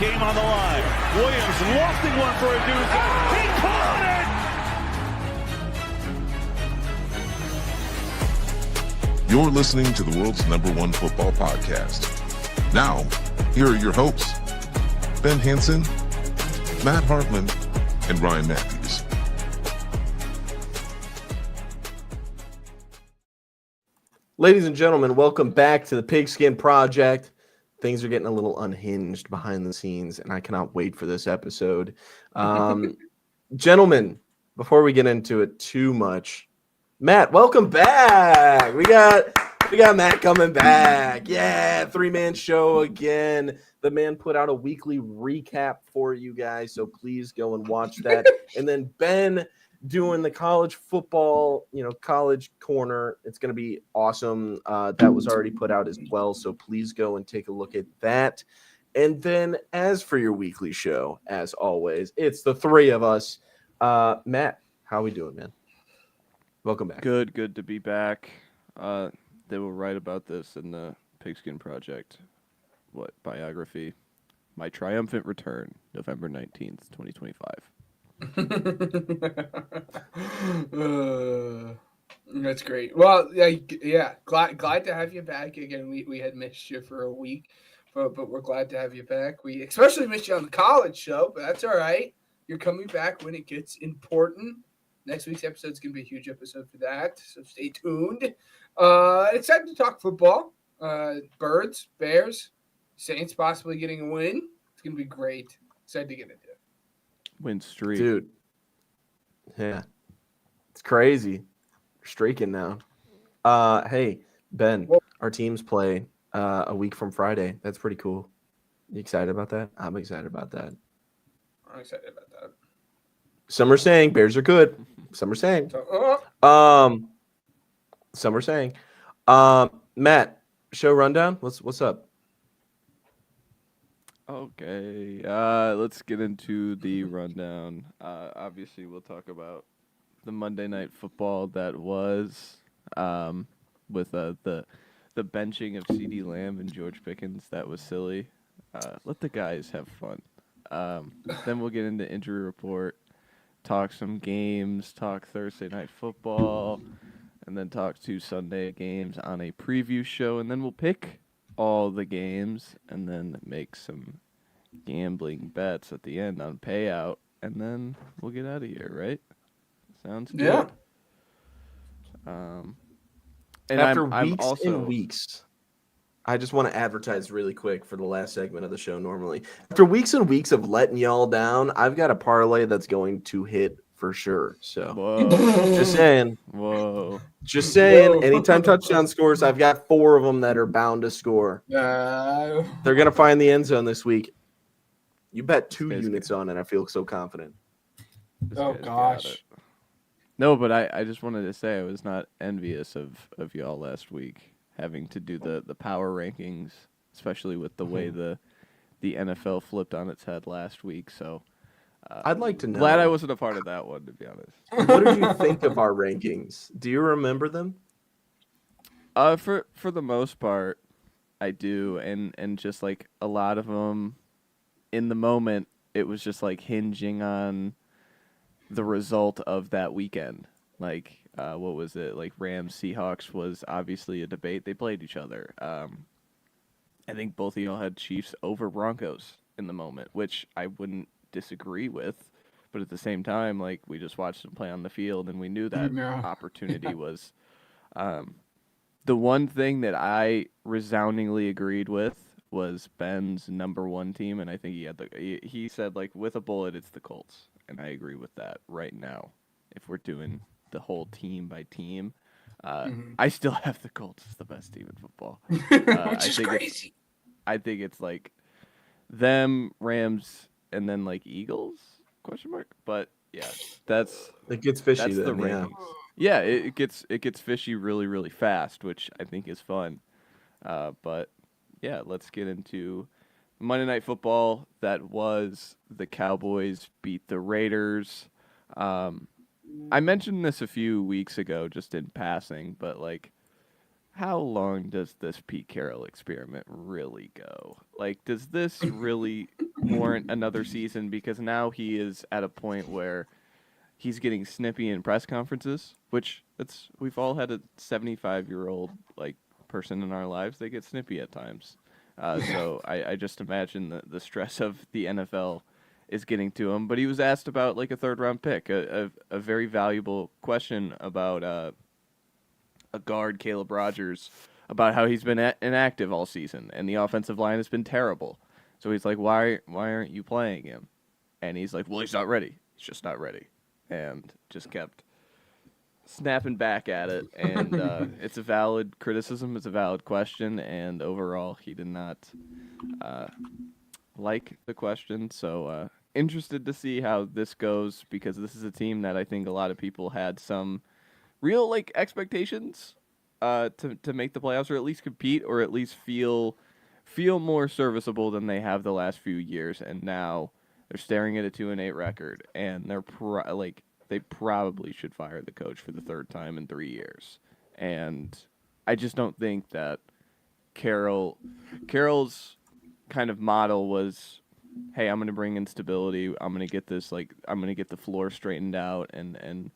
game on the line. Williams lofting one for a doozy. He caught it! You're listening to the world's #1 football podcast. Now, here are your hosts, Ben Hansen, Matt Hartman, and Ryan Matthews. Ladies and gentlemen, welcome back to the Pigskin Project. Things are getting a little unhinged behind the scenes, and I cannot wait for this episode. Gentlemen, before we get into it too much, Matt, welcome back. We got Matt coming back. Yeah, 3-man show again. The man put out a weekly recap for you guys, so please go and watch that. And then Ben doing the college football, college corner. It's going to be awesome. That was already put out as well, so please go and take a look at that. And then as for your weekly show, as always, it's the three of us. Matt, how we doing, man? Welcome back. Good to be back. They will write about this in the Pigskin Project. Biography? My Triumphant Return, November 19th, 2025. That's great. Well, yeah. Glad to have you back again. We had missed you for a week, but we're glad to have you back. We especially missed you on the college show, but that's all right. You're coming back when it gets important. Next week's episode is going to be a huge episode for that, so stay tuned. Excited to talk football. Birds, Bears, Saints possibly getting a win. It's going to be great. Excited to get into it. Win streak. Dude. Yeah. It's crazy. We're streaking now. Hey, Ben, our teams play a week from Friday. That's pretty cool. You excited about that? I'm excited about that. I'm excited about that. Some are saying Bears are good. Some are saying. Some are saying. Matt, show rundown. What's up? Okay, let's get into the rundown. Obviously, we'll talk about the Monday Night Football that was with the benching of CeeDee Lamb and George Pickens. That was silly. Let the guys have fun. Then we'll get into injury report, talk some games, talk Thursday Night Football, and then talk 2 Sunday games on a preview show, and then we'll pick all the games and then make some gambling bets at the end on payout, and then we'll get out of here, right? Sounds good. Yeah. And After I'm weeks also... and weeks, I just want to advertise really quick for the last segment of the show normally. After weeks and weeks of letting y'all down, I've got a parlay that's going to hit for sure. So Whoa. just saying. Whoa. Just saying, anytime touchdown scores, I've got 4 of them that are bound to score. They're going to find the end zone this week. You bet 2 units on it. I feel so confident. Oh, gosh. No, but I just wanted to say I was not envious of y'all last week having to do the power rankings, especially with the way the NFL flipped on its head last week. So I'd like to know. Glad I wasn't a part of that one, to be honest. What did you think of our rankings? Do you remember them? For the most part, I do, and just like a lot of them, in the moment, it was just like hinging on the result of that weekend. Like, what was it? Like Rams Seahawks was obviously a debate. They played each other. I think both of y'all had Chiefs over Broncos in the moment, which I wouldn't disagree with, but at the same time, like, we just watched them play on the field and we knew that opportunity was the one thing that I resoundingly agreed with was Ben's #1 team, and I think he said, like, with a bullet it's the Colts, and I agree with that right now. If we're doing the whole team by team, I still have the Colts as the best team in football. Which is crazy. I think it's like them, Rams, and then like Eagles? ? But yeah, it gets fishy. That's then, the rankings. Yeah, it gets fishy really, really fast, which I think is fun. But yeah, let's get into Monday Night Football. That was the Cowboys beat the Raiders. I mentioned this a few weeks ago, just in passing, but like, how long does this Pete Carroll experiment really go? Like, does this really warrant another season because now he is at a point where he's getting snippy in press conferences, which we've all had a 75-year-old like person in our lives. They get snippy at times. So I just imagine the stress of the NFL is getting to him. But he was asked about like a third-round pick, a very valuable question about a guard, Caleb Rodgers, about how he's been inactive all season and the offensive line has been terrible. So he's like, why aren't you playing him? And he's like, well, he's not ready. He's just not ready. And just kept snapping back at it. And it's a valid criticism. It's a valid question. And overall, he did not like the question. So interested to see how this goes because this is a team that I think a lot of people had some real like expectations to make the playoffs or at least compete or at least feel more serviceable than they have the last few years. And now they're staring at a 2-8 record, and they're they probably should fire the coach for the third time in 3 years. And I just don't think that Carroll's kind of model was, hey, I'm going to bring in stability. I'm going to get this I'm going to get the floor straightened out, and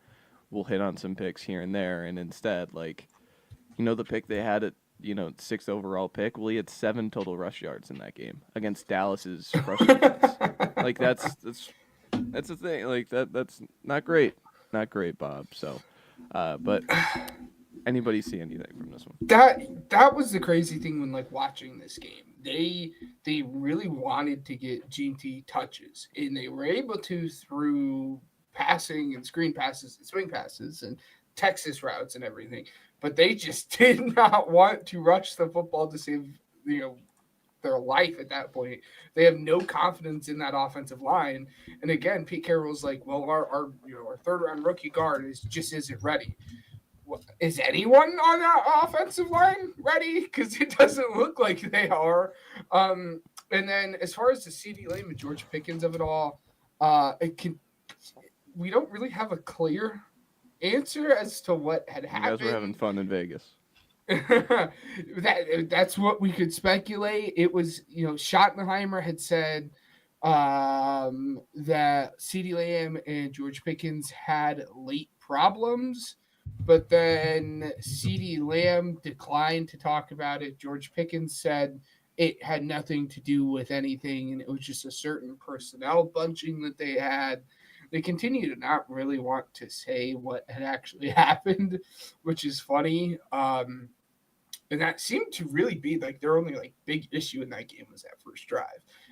we'll hit on some picks here and there. And instead, the pick they had at 6th overall pick. Well, he had 7 total rush yards in that game against Dallas's rush defense. That's the thing. That's not great. Not great, Bob. So, but anybody see anything from this one? That was the crazy thing when watching this game. They really wanted to get GT touches, and they were able to through passing and screen passes and swing passes and Texas routes and everything. But they just did not want to rush the football to save, their life at that point. They have no confidence in that offensive line. And again, Pete Carroll's like, well, our third round rookie guard just isn't ready. Well, is anyone on that offensive line ready? Because it doesn't look like they are. And then as far as the CeeDee Lamb and George Pickens of it all, we don't really have a clear answer as to what had happened. You guys were having fun in Vegas. That's what we could speculate. It was, Schottenheimer had said that CeeDee Lamb and George Pickens had late problems, but then CeeDee Lamb declined to talk about it. George Pickens said it had nothing to do with anything, and it was just a certain personnel bunching that they had. They continue to not really want to say what had actually happened, which is funny. And that seemed to really be their only big issue in that game was that first drive.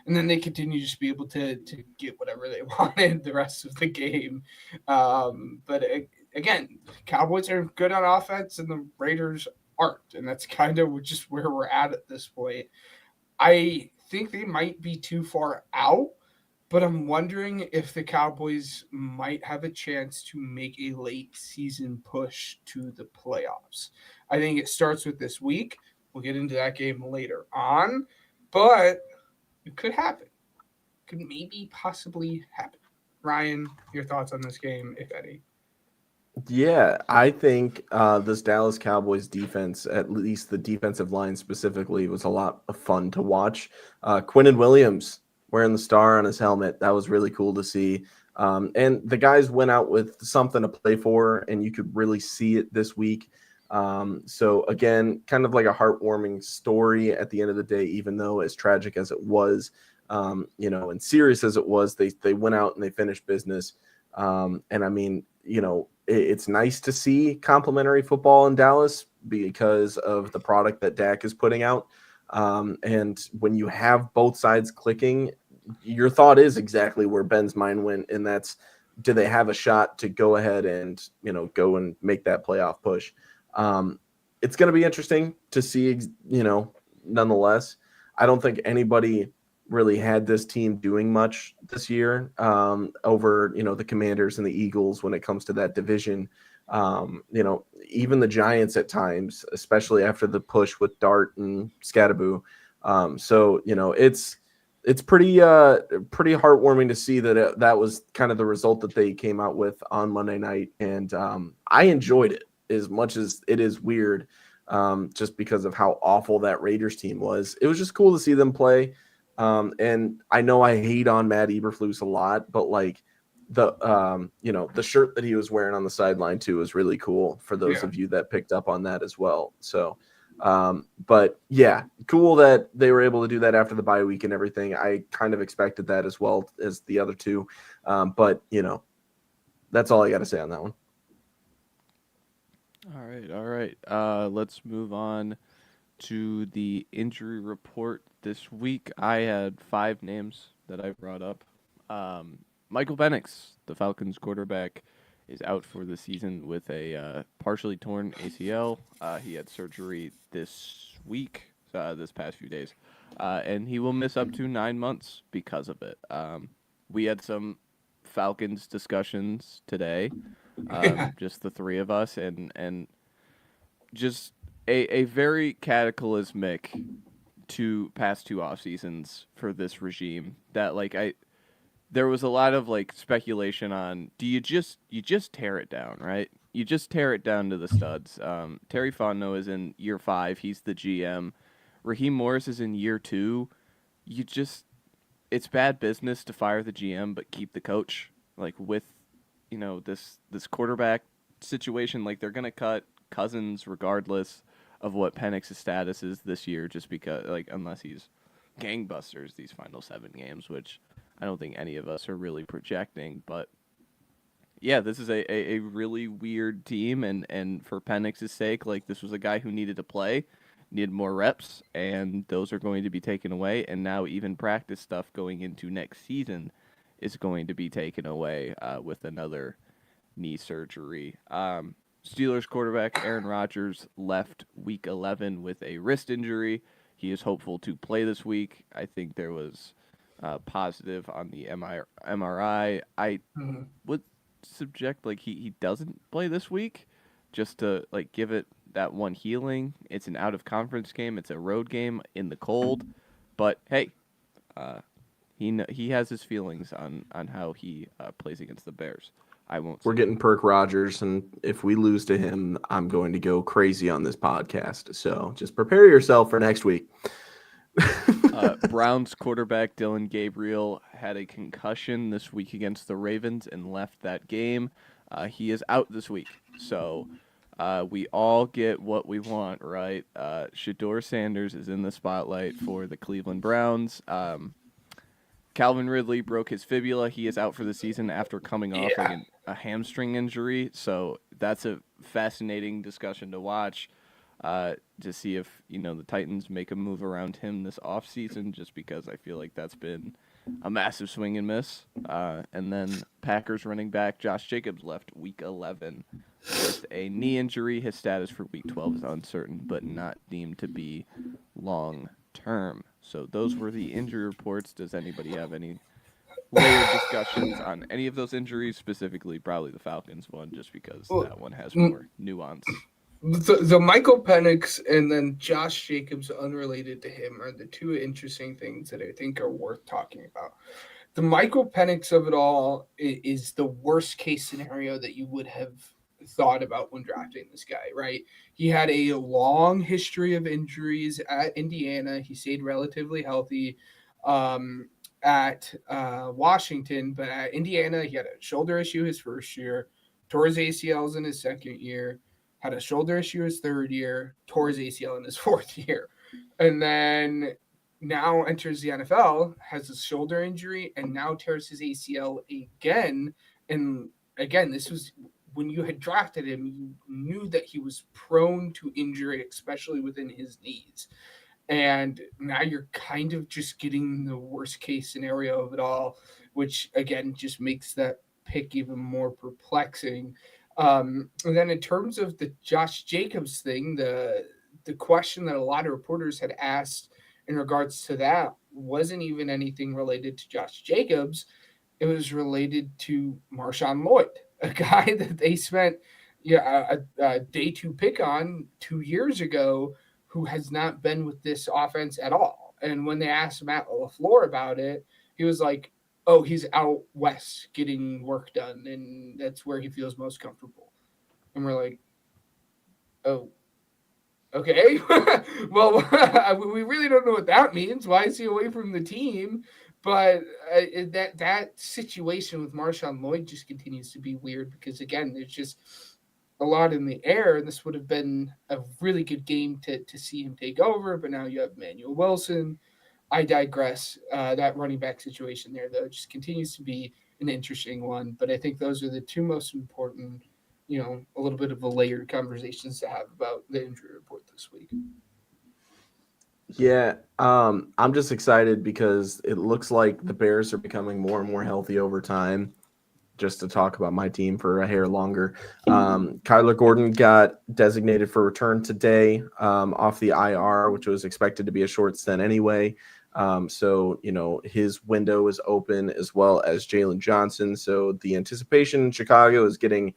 And then they continue to just be able to get whatever they wanted the rest of the game. But again, Cowboys are good on offense and the Raiders aren't. And that's kind of just where we're at this point. I think they might be too far out. But I'm wondering if the Cowboys might have a chance to make a late season push to the playoffs. I think it starts with this week. We'll get into that game later on, but it could happen. Could maybe possibly happen. Ryan, your thoughts on this game, if any? Yeah, I think this Dallas Cowboys defense, at least the defensive line specifically, was a lot of fun to watch. Quinnen Williams wearing the star on his helmet. That was really cool to see. And the guys went out with something to play for, and you could really see it this week. So again, kind of like a heartwarming story at the end of the day, even though as tragic as it was, and serious as it was, they went out and they finished business. And I mean, it's nice to see complimentary football in Dallas because of the product that Dak is putting out. And when you have both sides clicking, your thought is exactly where Ben's mind went. And that's, do they have a shot to go ahead and, go and make that playoff push? It's going to be interesting to see, nonetheless. I don't think anybody really had this team doing much this year over, the Commanders and the Eagles when it comes to that division. Even the Giants at times, especially after the push with Dart and Scatterboo. So it's pretty heartwarming to see that that was kind of the result that they came out with on Monday night. And I enjoyed it as much as it is weird just because of how awful that Raiders team was. It was just cool to see them play. And I know I hate on Matt Eberflus a lot, but like the shirt that he was wearing on the sideline too was really cool for those of you that picked up on that as well. So, but yeah, cool that they were able to do that after the bye week and everything. I kind of expected that as well as the other two. But that's all I got to say on that one. All right. Let's move on to the injury report this week. I had 5 names that I brought up. Michael Penix, the Falcons quarterback, is out for the season with a partially torn ACL. He had surgery this week, this past few days, and he will miss up to 9 months because of it. We had some Falcons discussions today, just the 3 of us, and just a very cataclysmic past 2 off seasons for this regime. That there was a lot of speculation on, do you just tear it down, right? You just tear it down to the studs. Terry Fontenot is in year 5. He's the GM. Raheem Morris is in year 2. It's bad business to fire the GM but keep the coach. With this quarterback situation, they're gonna cut Cousins regardless of what Penix's status is this year, just because unless he's gangbusters these final 7 games, which I don't think any of us are really projecting. But yeah, this is a really weird team, and for Penix's sake, this was a guy who needed to play, needed more reps, and those are going to be taken away, and now even practice stuff going into next season is going to be taken away with another knee surgery. Steelers quarterback Aaron Rodgers left Week 11 with a wrist injury. He is hopeful to play this week. I think there was positive on the MRI. I would subject he doesn't play this week, just to give it that one healing. It's an out of conference game. It's a road game in the cold, but hey, he has his feelings on how he plays against the Bears. I won't. We're getting Perk Rodgers, and if we lose to him, I'm going to go crazy on this podcast. So just prepare yourself for next week. Browns quarterback Dylan Gabriel had a concussion this week against the Ravens and left that game. He is out this week. So we all get what we want, right? Shedeur Sanders is in the spotlight for the Cleveland Browns. Calvin Ridley broke his fibula. He is out for the season after coming off a hamstring injury. So that's a fascinating discussion to watch, to see if the Titans make a move around him this offseason, just because I feel like that's been a massive swing and miss. And then Packers running back Josh Jacobs left Week 11 with a knee injury. His status for Week 12 is uncertain, but not deemed to be long term. So those were the injury reports. Does anybody have any layered discussions on any of those injuries, specifically probably the Falcons one, just because that one has more nuance? The Michael Penix and then Josh Jacobs, unrelated to him, are the 2 interesting things that I think are worth talking about. The Michael Penix of it all is the worst case scenario that you would have thought about when drafting this guy, right? He had a long history of injuries at Indiana. He stayed relatively healthy at Washington, but at Indiana, he had a shoulder issue his first year, tore his ACLs in his second year, had a shoulder issue his third year, tore his ACL in his 4th year, and then now enters the NFL, has a shoulder injury, and now tears his ACL again. And again, this was when you had drafted him, you knew that he was prone to injury, especially within his knees. And now you're kind of just getting the worst case scenario of it all, which again just makes that pick even more perplexing. And then in terms of the Josh Jacobs thing, the question that a lot of reporters had asked in regards to that wasn't even anything related to Josh Jacobs. It was related to Marshawn Lloyd, a guy that they spent a day 2 pick on 2 years ago, who has not been with this offense at all. And when they asked Matt LaFleur about it, he was like, oh, he's out west getting work done, and that's where he feels most comfortable. And we're like, oh, Okay. Well, we really don't know what that means. Why is he away from the team? But that situation with Marshawn Lloyd just continues to be weird because again, there's just a lot in the air, and this would have been a really good game to see him take over. But now you have Manuel Wilson. I digress. That running back situation there, though, just continues to be an interesting one. But I think those are the two most important, a little bit of a layered conversations to have about the injury report this week. Yeah, I'm just excited because it looks like the Bears are becoming more and more healthy over time. Just to talk about my team for a hair longer, Kyler Gordon got designated for return today off the IR, which was expected to be a short stint anyway. So, his window is open as well as Jalen Johnson. So the anticipation in Chicago is getting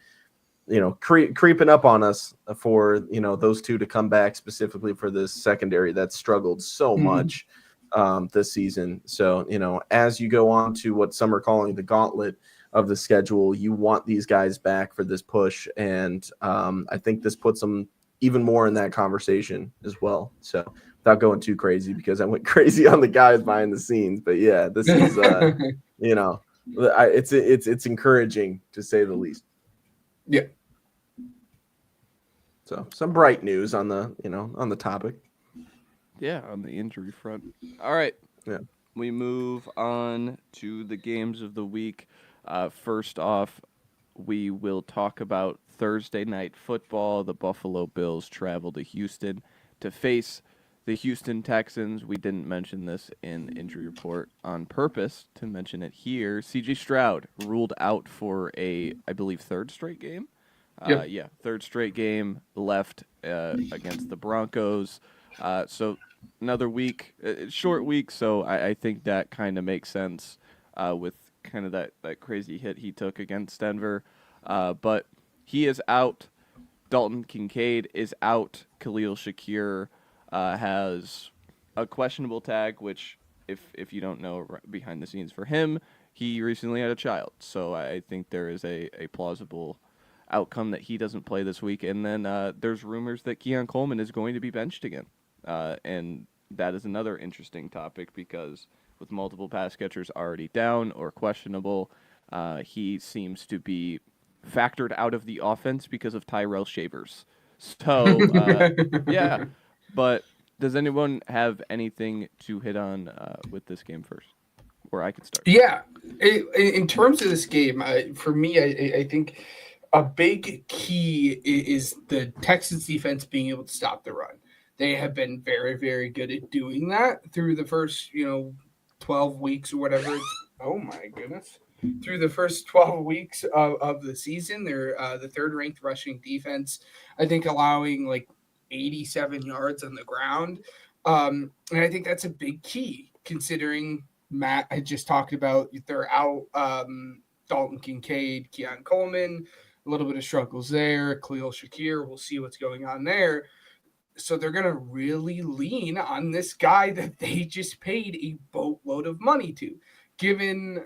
creeping up on us for, those two to come back specifically for this secondary that struggled so much this season. So, as you go on to what some are calling the gauntlet of the schedule, you want these guys back for this push. And I think this puts them even more in that conversation as well. So without going too crazy, because I went crazy on the guys behind the scenes, but yeah, this is, it's encouraging to say the least. Yeah. So some bright news on the, on the topic. Yeah, on the injury front. All right. Yeah. We move on to the games of the week. First off, we will talk about Thursday night football. The Buffalo Bills travel to Houston to face the Houston Texans. We didn't mention this in injury report on purpose to mention it here. C.J. Stroud ruled out for I believe, third straight game. Yep. Third straight game left against the Broncos. So another week, short week. So I think that kind of makes sense with kind of that crazy hit he took against Denver. But he is out. Dalton Kincaid is out. Khalil Shakir has a questionable tag, which if you don't know behind the scenes for him, he recently had a child. So I think there is a plausible outcome that he doesn't play this week. And then there's rumors that Keon Coleman is going to be benched again. And that is another interesting topic because with multiple pass catchers already down or questionable, he seems to be factored out of the offense because of Tyrell Shavers. So, yeah. But does anyone have anything to hit on with this game first? Or I could start. Yeah. In terms of this game, for me, I think a big key is the Texans defense being able to stop the run. They have been very, very good at doing that through the first, 12 weeks or whatever. Oh my goodness. Through the first 12 weeks of the season, they're the third ranked rushing defense, I think allowing like 87 yards on the ground. And I think that's a big key considering Matt had just talked about they're out Dalton Kincaid, Keon Coleman, a little bit of struggles there. Khalil Shakir, we'll see what's going on there. So they're going to really lean on this guy that they just paid a boatload of money to. Given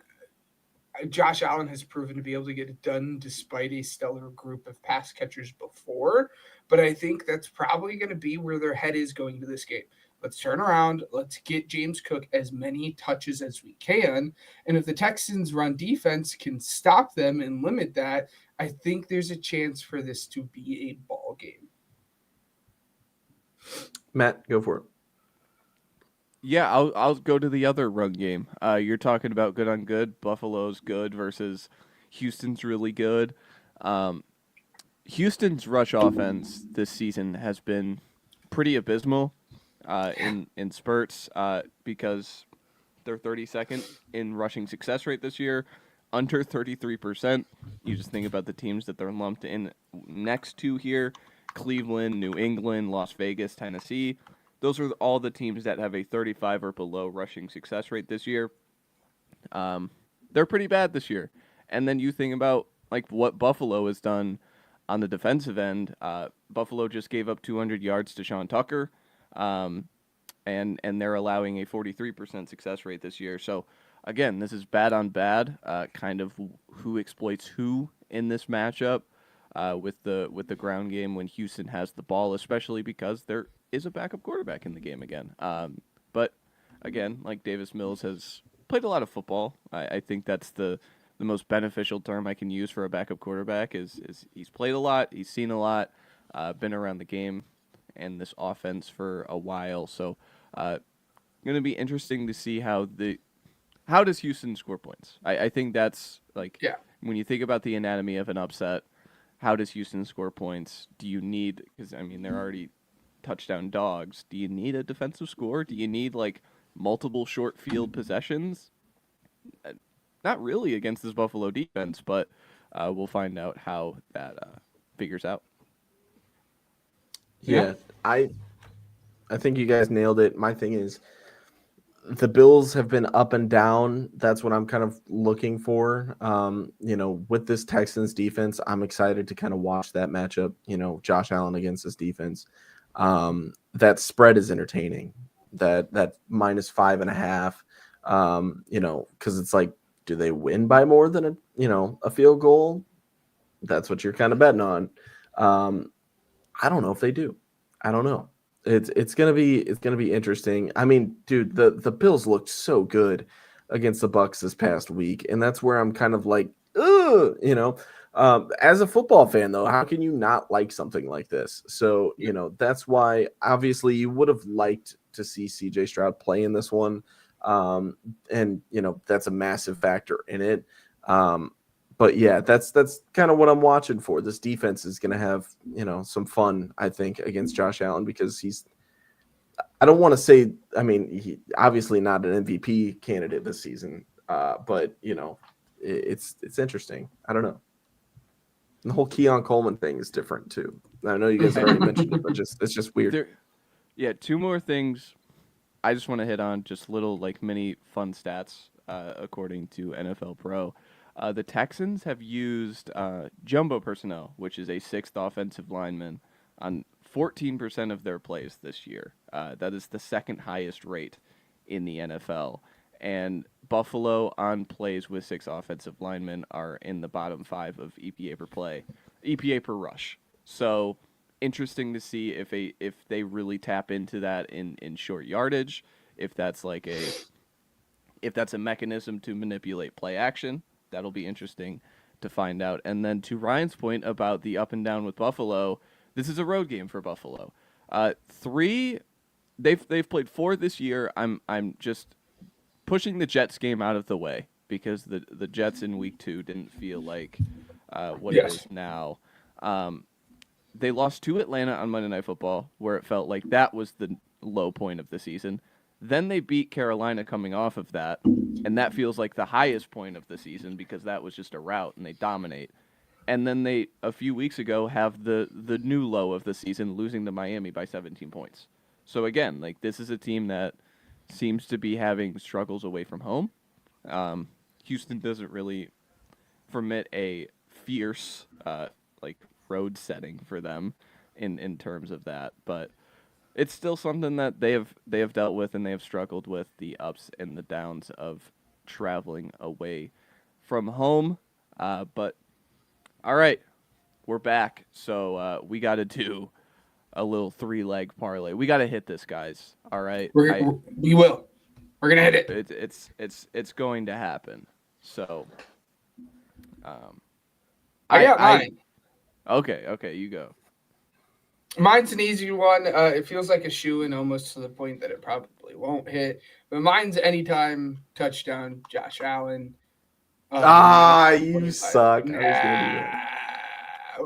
Josh Allen has proven to be able to get it done despite a stellar group of pass catchers before. But I think that's probably going to be where their head is going to this game. Let's turn around. Let's get James Cook as many touches as we can. And if the Texans' run defense can stop them and limit that, I think there's a chance for this to be a ball game. Matt, go for it. Yeah, I'll go to the other run game. You're talking about good on good. Buffalo's good versus Houston's really good. Houston's rush offense this season has been pretty abysmal in spurts because they're 32nd in rushing success rate this year, under 33%. You just think about the teams that they're lumped in next to here: Cleveland, New England, Las Vegas, Tennessee. Those are all the teams that have a 35 or below rushing success rate this year. They're pretty bad this year. And then you think about like what Buffalo has done on the defensive end. Buffalo just gave up 200 yards to Sean Tucker, and they're allowing a 43% success rate this year. So again, this is bad on bad, kind of who exploits who in this matchup. with the ground game when Houston has the ball, especially because there is a backup quarterback in the game again. But again, like Davis Mills has played a lot of football. I think that's the most beneficial term I can use for a backup quarterback is he's played a lot, he's seen a lot, been around the game and this offense for a while. So going to be interesting to see how does Houston score points. I think that's like when you think about the anatomy of an upset, how does Houston score points? Do you need, because I mean they're already touchdown dogs, do you need a defensive score? Do you need like multiple short field possessions? Not really against this Buffalo defense, but we'll find out how that figures out. Yeah, I think you guys nailed it. My thing is the Bills have been up and down. That's what I'm kind of looking for. With this Texans defense, I'm excited to kind of watch that matchup, Josh Allen against this defense. That spread is entertaining. That -5.5, because it's like, do they win by more than a field goal? That's what you're kind of betting on. I don't know if they do. I don't know. It's gonna be interesting. I mean, dude, the Bills looked so good against the Bucs this past week, and that's where I'm kind of like, ugh, as a football fan though, how can you not like something like this? So that's why obviously you would have liked to see C.J. Stroud play in this one, and that's a massive factor in it. But yeah, that's kind of what I'm watching for. This defense is going to have, some fun, I think, against Josh Allen because I don't want to say, I mean, he obviously not an MVP candidate this season, but it's interesting. I don't know. And the whole Keon Coleman thing is different too. I know you guys already mentioned it, but it's just weird. Two more things I just want to hit on, just little like mini fun stats according to NFL Pro. The Texans have used jumbo personnel, which is a sixth offensive lineman, on 14% of their plays this year. That is the second highest rate in the NFL. And Buffalo on plays with six offensive linemen are in the bottom 5 of EPA per rush. So interesting to see if they really tap into that in short yardage, if that's a mechanism to manipulate play action. That'll be interesting to find out. And then to Ryan's point about the up and down with Buffalo, this is a road game for Buffalo. They've played 4 this year. I'm just pushing the Jets game out of the way because the Jets in week 2 didn't feel like what it is now. They lost to Atlanta on Monday Night Football, where it felt like that was the low point of the season. Then they beat Carolina coming off of that, and that feels like the highest point of the season because that was just a rout, and they dominate. And then they, a few weeks ago, have the new low of the season, losing to Miami by 17 points. So again, like this is a team that seems to be having struggles away from home. Houston doesn't really permit a fierce road setting for them in terms of that, but it's still something that they have dealt with, and they have struggled with the ups and the downs of traveling away from home. But all right, we're back. So we got to do a little 3-leg parlay. We got to hit this, guys. All right, we will. We're gonna hit it. It's going to happen. So, I got mine. Okay, you go. Mine's an easy one. It feels like a shoe-in almost to the point that it probably won't hit. But mine's anytime touchdown, Josh Allen. You suck. Nah. I was gonna do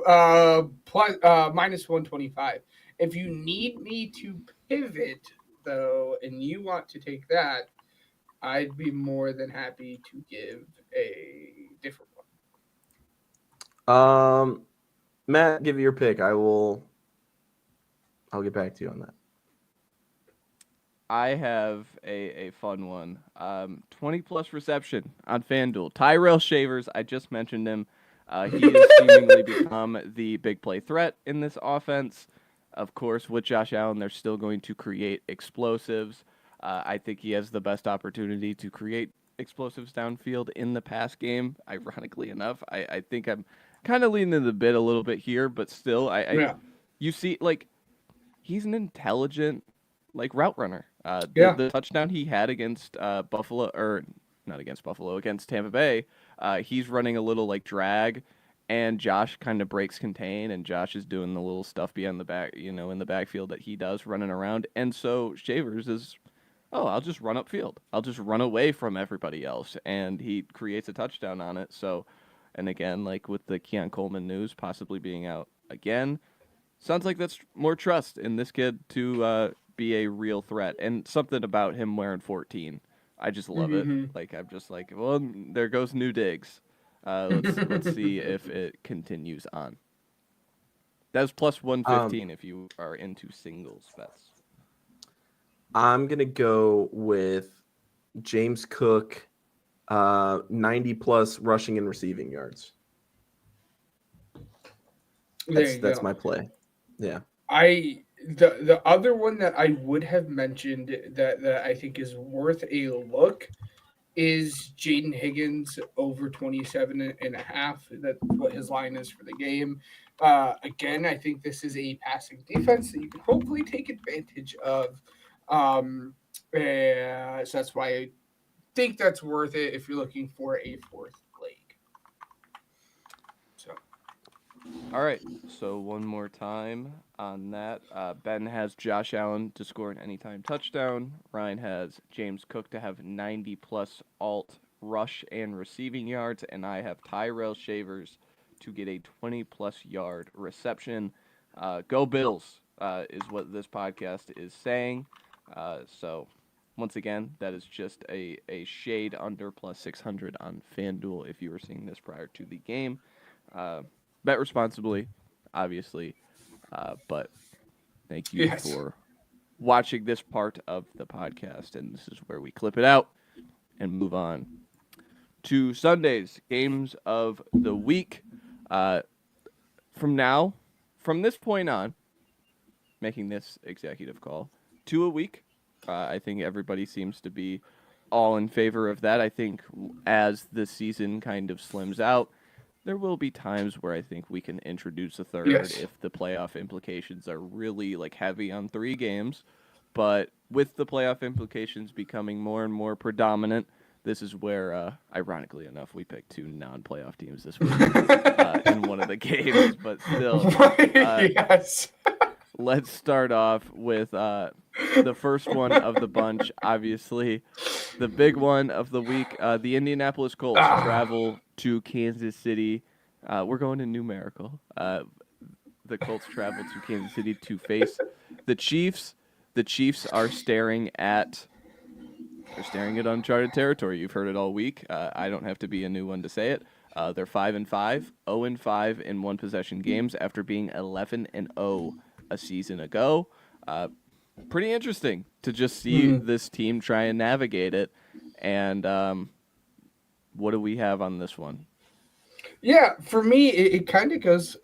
that. Plus -125. If you need me to pivot though, and you want to take that, I'd be more than happy to give a different one. Matt, give your pick. I'll get back to you on that. I have a fun one. 20-plus reception on FanDuel. Tyrell Shavers, I just mentioned him. He has seemingly become the big play threat in this offense. Of course, with Josh Allen, they're still going to create explosives. I think he has the best opportunity to create explosives downfield in the pass game, ironically enough. I think I'm kind of leaning the bit a little bit here, but still, Yeah. you see, like, he's an intelligent, like, route runner. Yeah. The touchdown he had against Buffalo, or not against Buffalo, against Tampa Bay, he's running a little, like, drag, and Josh kind of breaks contain, and Josh is doing the little stuff beyond the back, in the backfield that he does, running around. And so Shavers is, I'll just run upfield. I'll just run away from everybody else, and he creates a touchdown on it. So, and again, like with the Keon Coleman news possibly being out again, sounds like that's more trust in this kid to be a real threat. And something about him wearing 14, I just love it. Like, I'm just like, well, there goes New Diggs. Let's see if it continues on. That's plus 115 if you are into singles bets. I'm going to go with James Cook, 90 plus rushing and receiving yards. That's my play. Yeah. The other one that I would have mentioned that I think is worth a look is Jaden Higgins over 27.5. That's what his line is for the game. Again, I think this is a passing defense that you can hopefully take advantage of. So that's why I think that's worth it if you're looking for a fourth leg. So, all right. So one more time on that. Ben has Josh Allen to score an anytime touchdown. Ryan has James Cook to have 90 plus alt rush and receiving yards, and I have Tyrell Shavers to get a 20 plus yard reception. Go Bills is what this podcast is saying. So, once again, that is just a shade under plus 600 on FanDuel if you were seeing this prior to the game. Bet responsibly, obviously, but thank you for watching this part of the podcast, and this is where we clip it out and move on to Sunday's games of the week. From this point on, making this executive call, 2 a week. I think everybody seems to be all in favor of that. I think as the season kind of slims out, there will be times where I think we can introduce a third if the playoff implications are really like heavy on 3 games. But with the playoff implications becoming more and more predominant, this is where, ironically enough, we picked 2 non-playoff teams this week in one of the games. But still, yes. Let's start off with the first one of the bunch, obviously. The big one of the week, the Indianapolis Colts travel to Kansas City. We're going to numerical. The Colts travel to Kansas City to face the Chiefs. The Chiefs are staring at uncharted territory. You've heard it all week. I don't have to be a new one to say it. They're 5-5, 0-5 in one possession games after being 11-0 a season ago. Pretty interesting to just see this team try and navigate it. And what do we have on this one? Yeah, for me, it kind of goes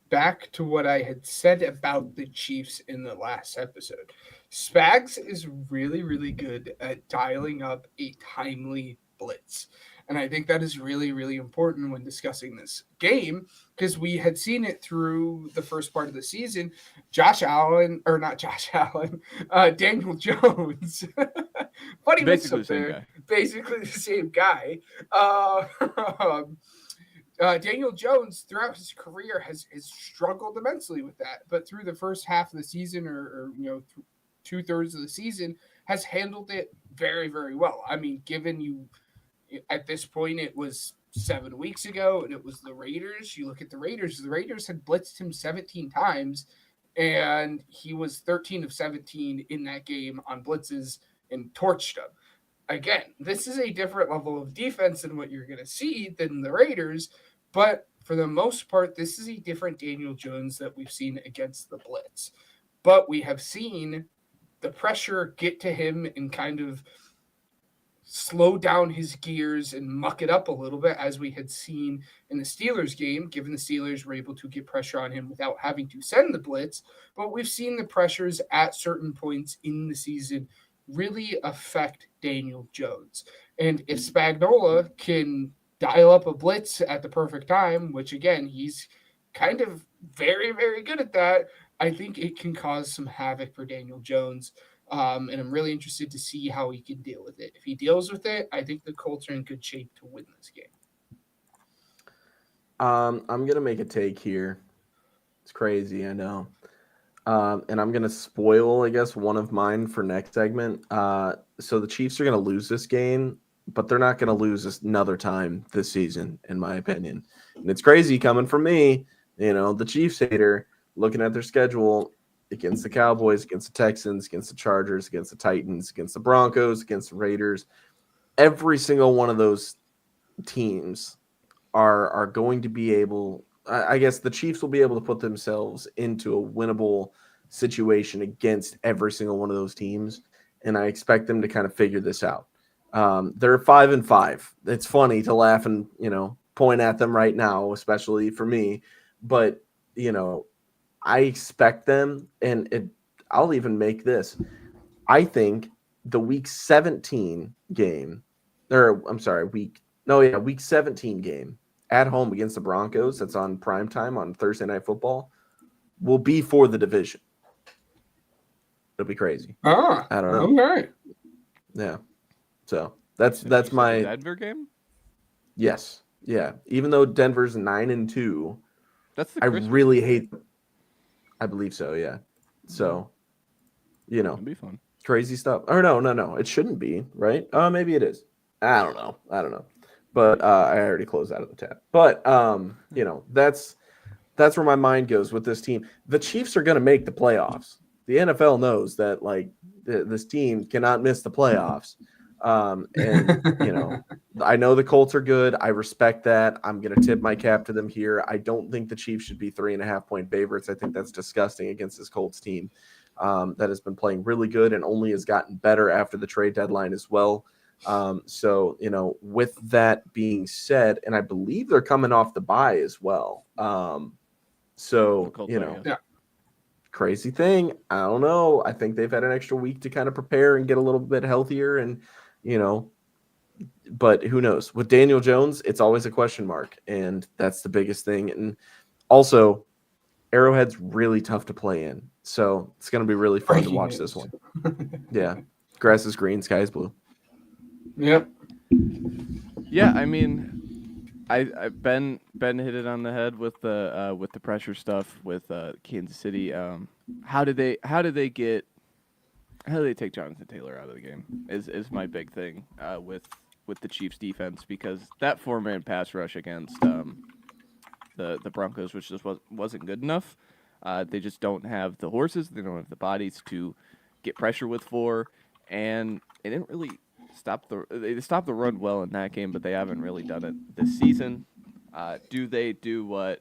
back to what I had said about the Chiefs in the last episode. Spags is really, really good at dialing up a timely blitz. And I think that is really, really important when discussing this game because we had seen it through the first part of the season. Daniel Jones. Funny mix up there. Basically the same guy. Daniel Jones, throughout his career, has struggled immensely with that. But through the first half of the season or 2/3 of the season, has handled it very, very well. I mean, given you – at this point, it was 7 weeks ago, and it was the Raiders. You look at the Raiders had blitzed him 17 times, and he was 13 of 17 in that game on blitzes and torched them. Again, this is a different level of defense than what you're going to see than the Raiders, but for the most part, this is a different Daniel Jones that we've seen against the blitz. But we have seen the pressure get to him and kind of slow down his gears and muck it up a little bit, as we had seen in the Steelers game, given the Steelers were able to get pressure on him without having to send the blitz. But we've seen the pressures at certain points in the season really affect Daniel Jones. And if Spagnuolo can dial up a blitz at the perfect time, which again, he's kind of very, very good at that, I think it can cause some havoc for Daniel Jones. And I'm really interested to see how he can deal with it. If he deals with it, I think the Colts are in good shape to win this game. I'm gonna make a take here. It's crazy, I know. And I'm gonna spoil, I guess, one of mine for next segment. So the Chiefs are gonna lose this game, but they're not gonna lose another time this season, in my opinion. And it's crazy coming from me, the Chiefs hater, looking at their schedule against the Cowboys, against the Texans, against the Chargers, against the Titans, against the Broncos, against the Raiders. Every single one of those teams are going to be able. I guess the Chiefs will be able to put themselves into a winnable situation against every single one of those teams, and I expect them to kind of figure this out. They're 5-5. It's funny to laugh and point at them right now, especially for me, but I expect them, and I'll even make this. I think the Week 17 game, Week 17 game at home against the Broncos, that's on primetime on Thursday Night Football, will be for the division. It'll be crazy. I don't know. Okay. Yeah. So that's my Denver game. Yes. Yeah. Even though Denver's 9-2, That's the I Christmas really game, hate. I believe so. Yeah. So, It'd be fun. crazy stuff. Or no. It shouldn't be, right? Maybe it is. I don't know. But I already closed out of the tab. But that's where my mind goes with this team. The Chiefs are going to make the playoffs. The NFL knows that this team cannot miss the playoffs. I know the Colts are good. I respect that. I'm going to tip my cap to them here. I don't think the Chiefs should be 3.5-point favorites. I think that's disgusting against this Colts team that has been playing really good and only has gotten better after the trade deadline as well. With that being said, and I believe they're coming off the bye as well. Crazy thing. I don't know. I think they've had an extra week to kind of prepare and get a little bit healthier and, but who knows? With Daniel Jones, it's always a question mark, and that's the biggest thing. And also, Arrowhead's really tough to play in, so it's going to be really fun to watch this one. Yeah, grass is green, sky is blue. Yep. Yeah, I mean, Ben hit it on the head with the pressure stuff with Kansas City. How do they take Jonathan Taylor out of the game? Is my big thing with the Chiefs defense, because that 4-man pass rush against the Broncos, which just wasn't good enough. They just don't have the horses. They don't have the bodies to get pressure with 4, and it didn't really they stopped the run well in that game, but they haven't really done it this season. Do they do what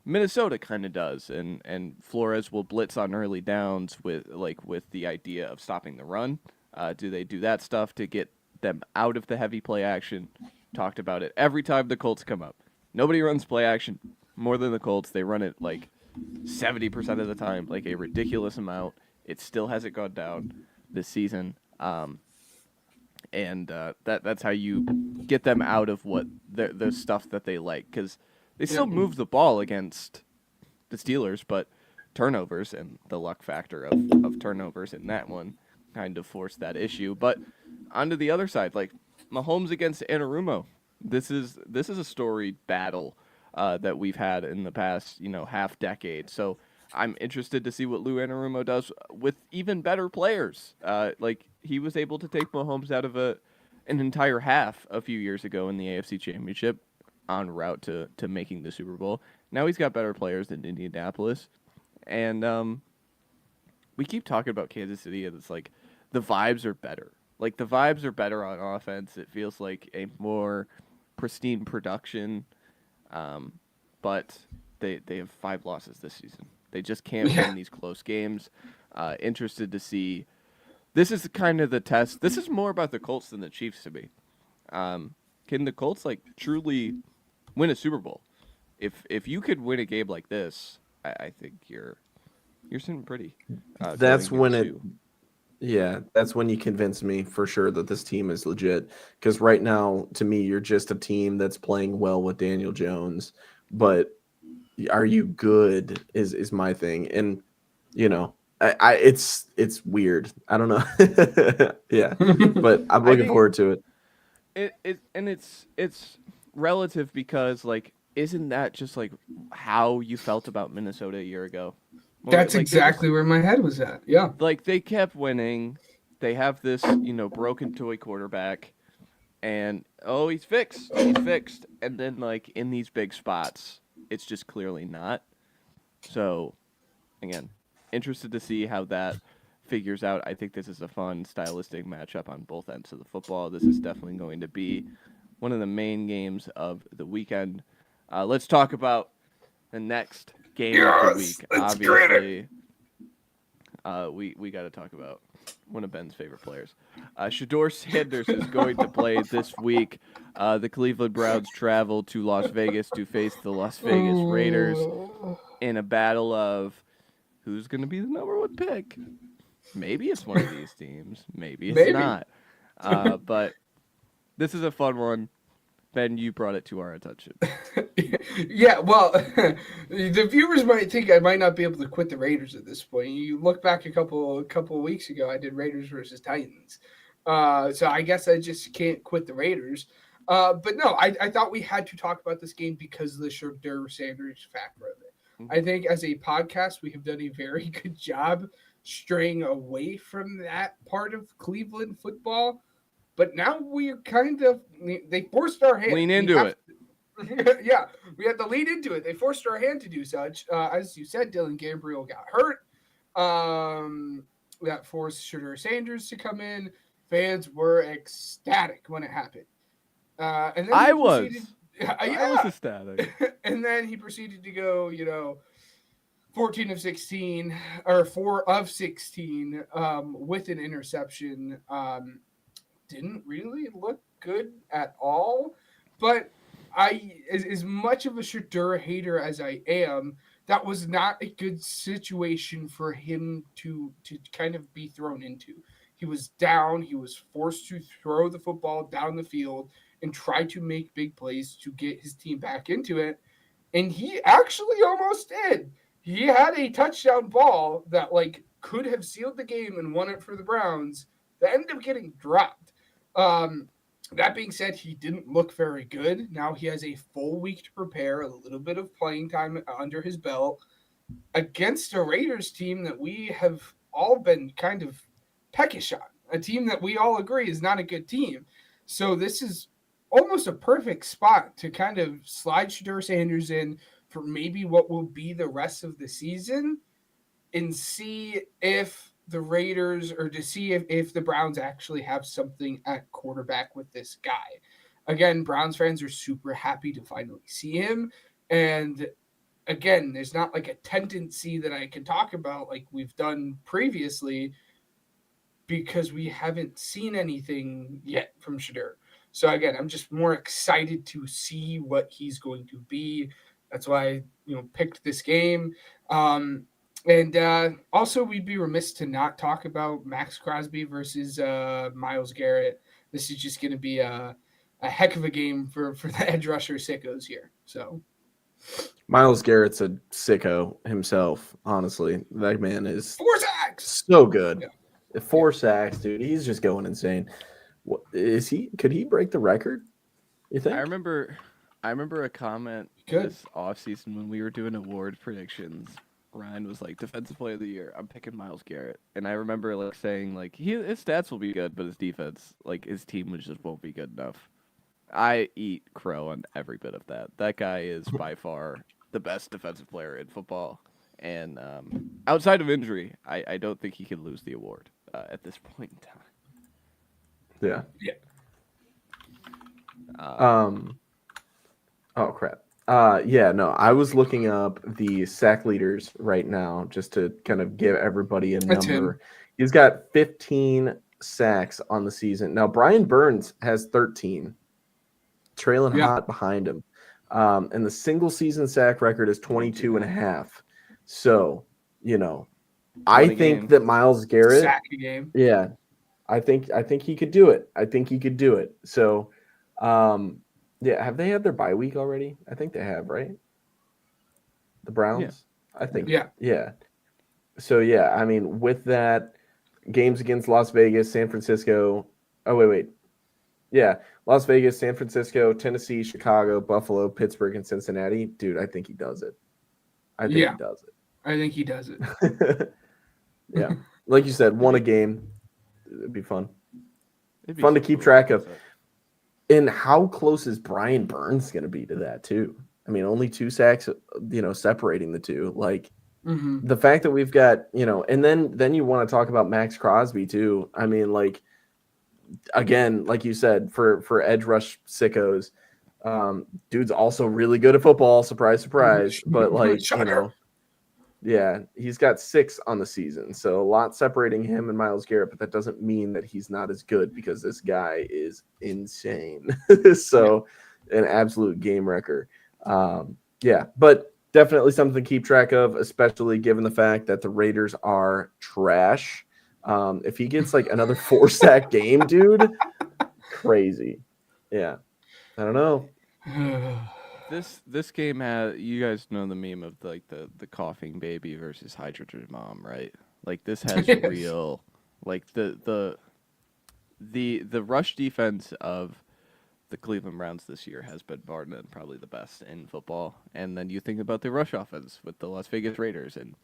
Minnesota kind of does, and Flores will blitz on early downs with the idea of stopping the run? Do they do that stuff to get them out of the heavy play action? Talked about it every time the Colts come up. Nobody runs play action more than the Colts. They run it 70% of the time, a ridiculous amount. It still hasn't gone down this season. And that's how you get them out of what the stuff that they like, because they still move the ball against the Steelers, but turnovers and the luck factor of turnovers in that one kind of forced that issue. But onto the other side, Mahomes against Anarumo, this is a storied battle that we've had in the past half decade. So I'm interested to see what Lou Anarumo does with even better players. He was able to take Mahomes out of an entire half a few years ago in the AFC Championship, en route to making the Super Bowl. Now he's got better players than Indianapolis. And we keep talking about Kansas City, and it's the vibes are better. The vibes are better on offense. It feels like a more pristine production. But they have 5 losses this season. They just can't win these close games. Interested to see. This is kind of the test. This is more about the Colts than the Chiefs to me. Can the Colts truly win a Super Bowl? If you could win a game like this, I think you're sitting pretty. That's when it Yeah, that's when you convince me for sure that this team is legit. Because right now, to me, you're just a team that's playing well with Daniel Jones. But are you good? Is my thing, and it's weird. I don't know. Yeah, but I'm I looking think forward to it. it's relative because like isn't that just like how you felt about Minnesota a year ago? That's Like they just exactly where my head was at. Yeah. like they kept winning. They have this, broken toy quarterback and oh, he's fixed. And then like in these big spots, it's just clearly not. So, again, interested to see how that figures out. I think this is a fun stylistic matchup on both ends of the football. This is definitely going to be one of the main games of the weekend. Let's talk about the next game of the week. Obviously, we got to talk about one of Ben's favorite players. Shador Sanders is going to play this week. The Cleveland Browns travel to Las Vegas to face the Las Vegas Raiders in a battle of who's going to be the number one pick. Maybe it's one of these teams. Maybe it's not. But this is a fun one. Ben, you brought it to our attention. Yeah, well, the viewers might think I might not be able to quit the Raiders at this point. You look back a couple of weeks ago, I did Raiders versus Titans. So I guess I just can't quit the Raiders. But no, I thought we had to talk about this game because of the Shador Sanders factor of it. Mm-hmm. I think as a podcast, we have done a very good job straying away from that part of Cleveland football. But now we're they forced our hand. Lean into it. Yeah, we had to lean into it. They forced our hand to do such. As you said, Dylan Gabriel got hurt. That forced Shador Sanders to come in. Fans were ecstatic when it happened. And then I was ecstatic. And then he proceeded to go, 14 of 16 or 4 of 16 with an interception. Didn't really look good at all. But as much of a Shador hater as I am, that was not a good situation for him to kind of be thrown into. He was down. He was forced to throw the football down the field and try to make big plays to get his team back into it. And he actually almost did. He had a touchdown ball that could have sealed the game and won it for the Browns that ended up getting dropped. That being said, he didn't look very good. Now he has a full week to prepare, a little bit of playing time under his belt against a Raiders team that we have all been kind of peckish on, a team that we all agree is not a good team. So this is almost a perfect spot to kind of slide Shador Sanders in for maybe what will be the rest of the season and see if the Raiders or to see if the Browns actually have something at quarterback with this guy. Again, Browns fans are super happy to finally see him. And again, there's not like a tendency that I can talk about like we've done previously because we haven't seen anything yet from Shador. So again, I'm just more excited to see what he's going to be. That's why I, picked this game. And also, we'd be remiss to not talk about Max Crosby versus Myles Garrett. This is just going to be a heck of a game for the edge rusher sickos here. So, Myles Garrett's a sicko himself. Honestly, that man is 4 sacks. So good. Yeah. 4 sacks, dude. He's just going insane. What is he? Could he break the record? You think? I remember a comment this offseason when we were doing award predictions. Ryan was like, defensive player of the year, I'm picking Myles Garrett. And I remember saying his stats will be good, but his defense, his team just won't be good enough. I eat crow on every bit of that. That guy is by far the best defensive player in football. And outside of injury, I don't think he can lose the award at this point in time. Yeah. Oh crap. I was looking up the sack leaders right now just to kind of give everybody a number. He's got 15 sacks on the season. Now, Brian Burns has 13, trailing hot behind him. And the single season sack record is 22 and a half. So, I think that Myles Garrett, Sack a game. yeah, I think he could do it. I think he could do it. So, yeah, have they had their bye week already? I think they have, right? The Browns, I think. Yeah. So yeah, I mean, with that, games against Las Vegas, San Francisco. Oh wait. Yeah, Las Vegas, San Francisco, Tennessee, Chicago, Buffalo, Pittsburgh, and Cincinnati. Dude, I think he does it. I think he does I think he does it. it. Yeah, like you said, won a game. It'd be fun. Fun to keep track of. And how close is Brian Burns going to be to that too? I mean, only 2 sacks, separating the two. Like the fact that we've got, and then you want to talk about Max Crosby too. I mean, like, again, like you said, for edge rush sickos, dude's also really good at football. Surprise, surprise. But like, yeah, he's got 6 on the season, so a lot separating him and Myles Garrett. But that doesn't mean that he's not as good, because this guy is insane. So, an absolute game wrecker. Yeah, but definitely something to keep track of, especially given the fact that the Raiders are trash. If he gets like another 4-sack game, dude, crazy. Yeah, I don't know. This game has, you guys know the meme of like the coughing baby versus hydrogen mom, right? Like this has real, like the rush defense of the Cleveland Browns this year has been bar none probably the best in football. And then you think about the rush offense with the Las Vegas Raiders, and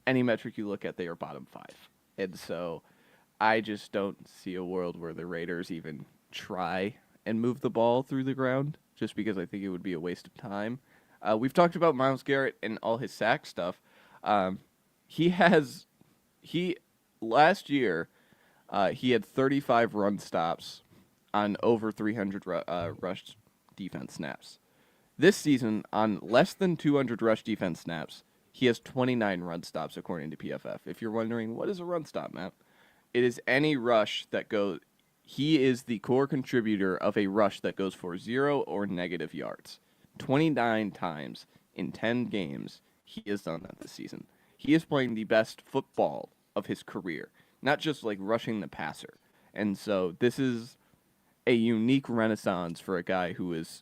any metric you look at, they are bottom 5. And so I just don't see a world where the Raiders even try and move the ball through the ground, just because I think it would be a waste of time. We've talked about Myles Garrett and all his sack stuff. Last year, he had 35 run stops on over 300 rush defense snaps. This season, on less than 200 rush defense snaps, he has 29 run stops, according to PFF. If you're wondering, what is a run stop, Matt? It is any rush that goes... He is the core contributor of a rush that goes for 0 or negative yards. 29 times in 10 games, he has done that this season. He is playing the best football of his career, not just like rushing the passer. And so this is a unique renaissance for a guy who is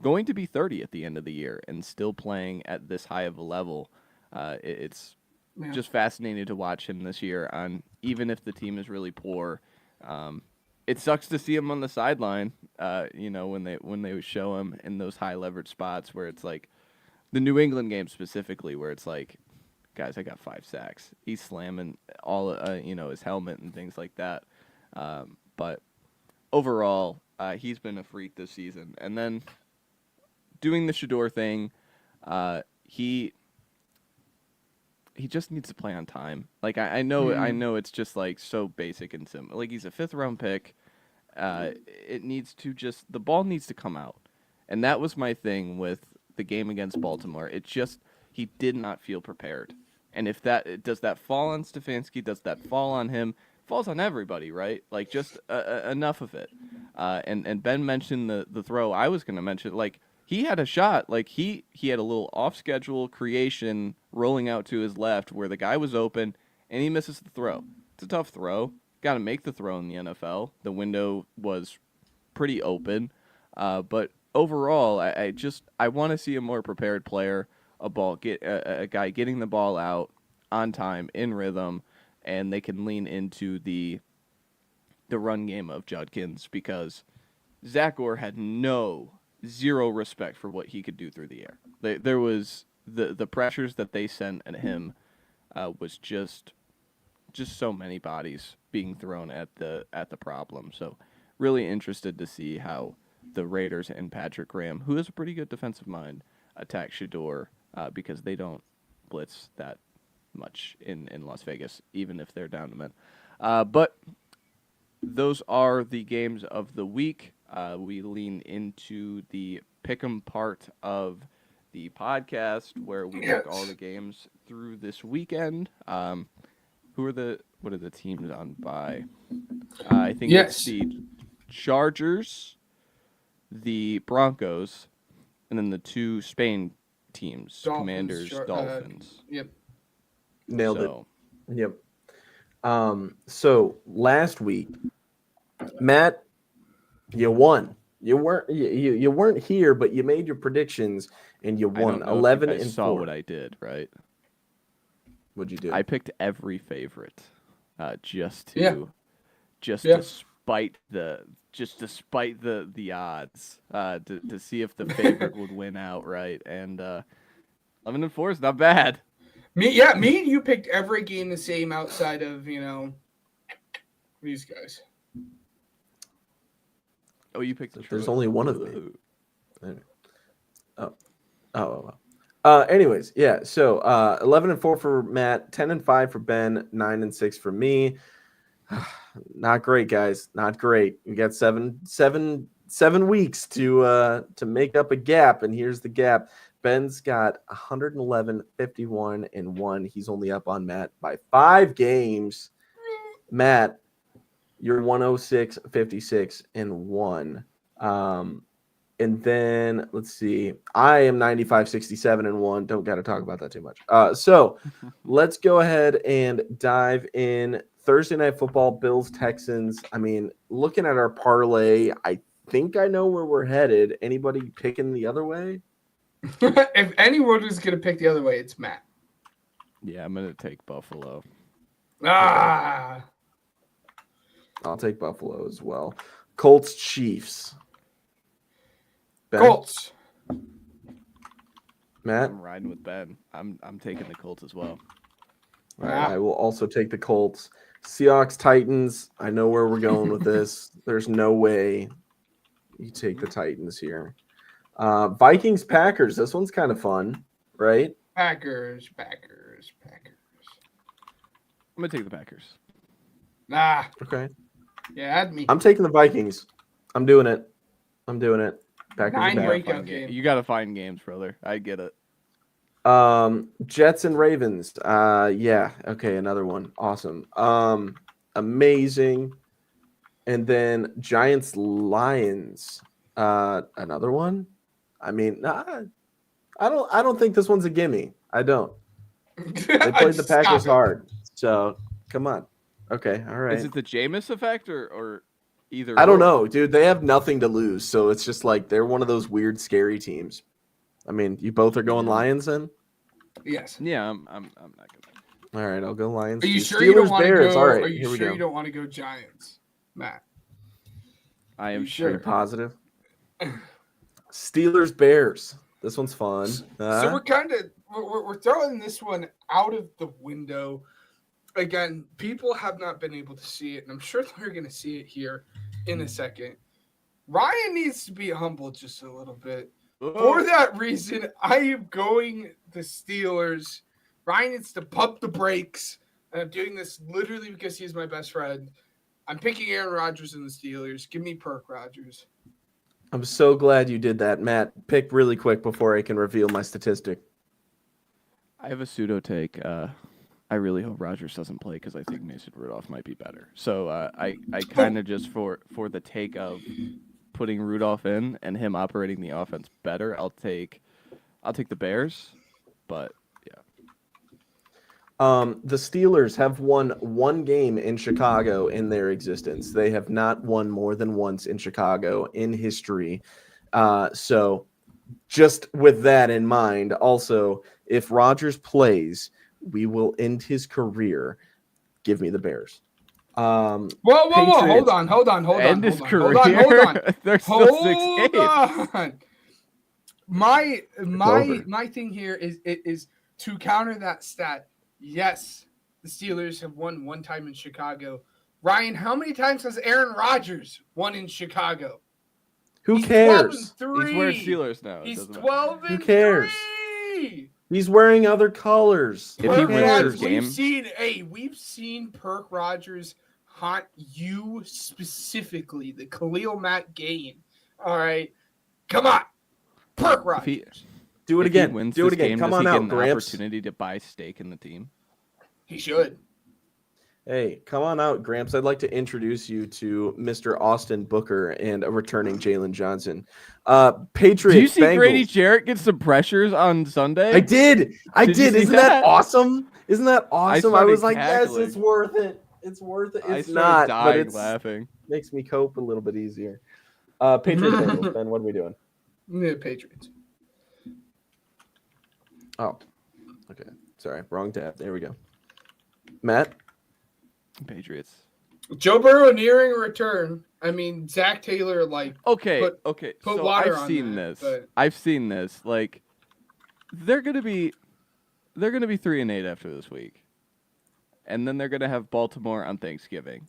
going to be 30 at the end of the year and still playing at this high of a level. It's just fascinating to watch him this year, even if the team is really poor. It sucks to see him on the sideline, when they show him in those high leverage spots where it's like the New England game specifically, where it's like, guys, I got 5 sacks. He's slamming all, his helmet and things like that. But overall, he's been a freak this season. And then doing the Shador thing, he just needs to play on time. Like I know it's just like so basic and simple. Like he's a 5th round pick. It needs to the ball needs to come out. And that was my thing with the game against Baltimore. He did not feel prepared. And if does that fall on Stefanski? Does that fall on him? Falls on everybody, right? Like just enough of it. And Ben mentioned the throw. I was going to mention, like, he had a shot. Like he had a little off-schedule creation rolling out to his left where the guy was open, and he misses the throw. It's a tough throw. Got to make the throw in the NFL. The window was pretty open, but overall, I want to see a more prepared player, a guy getting the ball out on time, in rhythm, and they can lean into the run game of Judkins, because Zach Orr had zero respect for what he could do through the air. There was the pressures that they sent at him was just so many bodies being thrown at the problem. So really interested to see how the Raiders and Patrick Graham, who has a pretty good defensive mind, attack Shador, because they don't blitz that much in Las Vegas, even if they're down to men. But those are the games of the week. We lean into the pick'em part of the podcast where we pick all the games through this weekend. What are the teams on bye? I think it's the Chargers, the Broncos, and then the 2 Spain teams, Commanders, Dolphins. Yep. Nailed it. Yep. So last week, Matt, you won. You weren't here, but you made your predictions and you I won. don't know 11 if you guys and saw 4. what I did, right? What'd you do? I picked every favorite, just to, Yeah. just Yeah. despite the odds, to see if the favorite would win outright. And 11 and 4 is not bad. Me and you picked every game the same outside of, these guys. Oh, you picked. There's Detroit. only one of me. Ooh. Anyways, yeah. So 11 and 4 for Matt, 10 and 5 for Ben, 9 and 6 for me. Not great, guys. Not great. We got seven weeks to make up a gap, and here's the gap. Ben's got 111, 51, and 1. He's only up on Matt by 5 games. Matt, you're 106, 56, and 1. And then let's see. I am 95, 67, and 1. Don't got to talk about that too much. So let's go ahead and dive in. Thursday Night Football, Bills, Texans. I mean, looking at our parlay, I think I know where we're headed. Anybody picking the other way? If anyone was going to pick the other way, it's Matt. Yeah, I'm gonna take Buffalo. Ah. I'll take Buffalo as well. Colts, Chiefs. Ben? Colts. Matt? I'm riding with Ben. I'm taking the Colts as well. All right, I will also take the Colts. Seahawks, Titans. I know where we're going with this. There's no way you take the Titans here. Vikings, Packers. This one's kind of fun, right? Packers. I'm gonna take the Packers. Ah. Okay. Yeah, add me. I'm taking the Vikings. I'm doing it. Packers are 9 back. breakout game. You gotta find games, brother. I get it. Jets and Ravens. Yeah. Okay, another one. Awesome. Amazing. And then Giants, Lions. Another one. I mean, I don't think this one's a gimme. I don't. They played the Packers hard. So come on. Okay. All right. Is it the Jameis effect or either? I don't or? know, dude. They have nothing to lose, so it's just like they're one of those weird, scary teams. I mean, you both are going Lions then? Yes. Yeah, I'm not gonna. All right, I'll go Lions. Are you too. sure you don't Steelers, want to Bears. go? All right, Are you here we sure go. you don't want to go Giants, Matt? I am You Are sure. you positive? Steelers, Bears. This one's fun. So we're throwing this one out of the window. Again, people have not been able to see it, and I'm sure they're going to see it here in a second. Ryan needs to be humble just a little bit. For that reason, I am going the Steelers. Ryan needs to pump the brakes, and I'm doing this literally because he's my best friend. I'm picking Aaron Rodgers and the Steelers. Give me Perk Rodgers. I'm so glad you did that, Matt. Pick really quick before I can reveal my statistic. I have a pseudo take. I really hope Rodgers doesn't play because I think Mason Rudolph might be better. So I kind of just for the take of putting Rudolph in and him operating the offense better, I'll take the Bears. But yeah. The Steelers have won one game in Chicago in their existence. They have not won more than once in Chicago in history. So just with that in mind, also, if Rodgers plays, we will end his career. Give me the Bears. Whoa! Hold on. End his career. Hold on. There's still 6 Hold games. on. My over. thing here is to counter that stat. Yes, the Steelers have won one time in Chicago. Ryan, how many times has Aaron Rodgers won in Chicago? Who He's cares? 12 and He's wearing 3. Steelers now. It He's doesn't matter. 12 and Who cares? 3. He's wearing other colors. If he Perk wins Rodgers, this game- we've seen Perk Rodgers haunt you specifically, the Khalil Matt game. All right, come on, Perk If Rodgers. he, Do it if he again. wins Do this it again. game, Come does on he get out, an Gramps. opportunity to buy stake in the team? He should. Hey, come on out, Gramps. I'd like to introduce you to Mr. Austin Booker and a returning Jalen Johnson. Patriots. Do you see Bengals. Grady Jarrett get some pressures on Sunday? I did. Did you see Isn't that that? awesome? Isn't that awesome? I started was like, yes, cackling. it's worth it. It's worth it. I It's started not, dying but it laughing. makes me cope a little bit easier. Patriots Bengals, Ben, what are we doing? Yeah, Patriots. Oh, okay. Sorry, wrong tab. There we go. Matt? Patriots. Joe Burrow nearing a return. I mean, Zach Taylor Okay. put So water I've on seen that, this. but- I've seen this. Like, they're gonna be 3-8 after this week, and then they're gonna have Baltimore on Thanksgiving,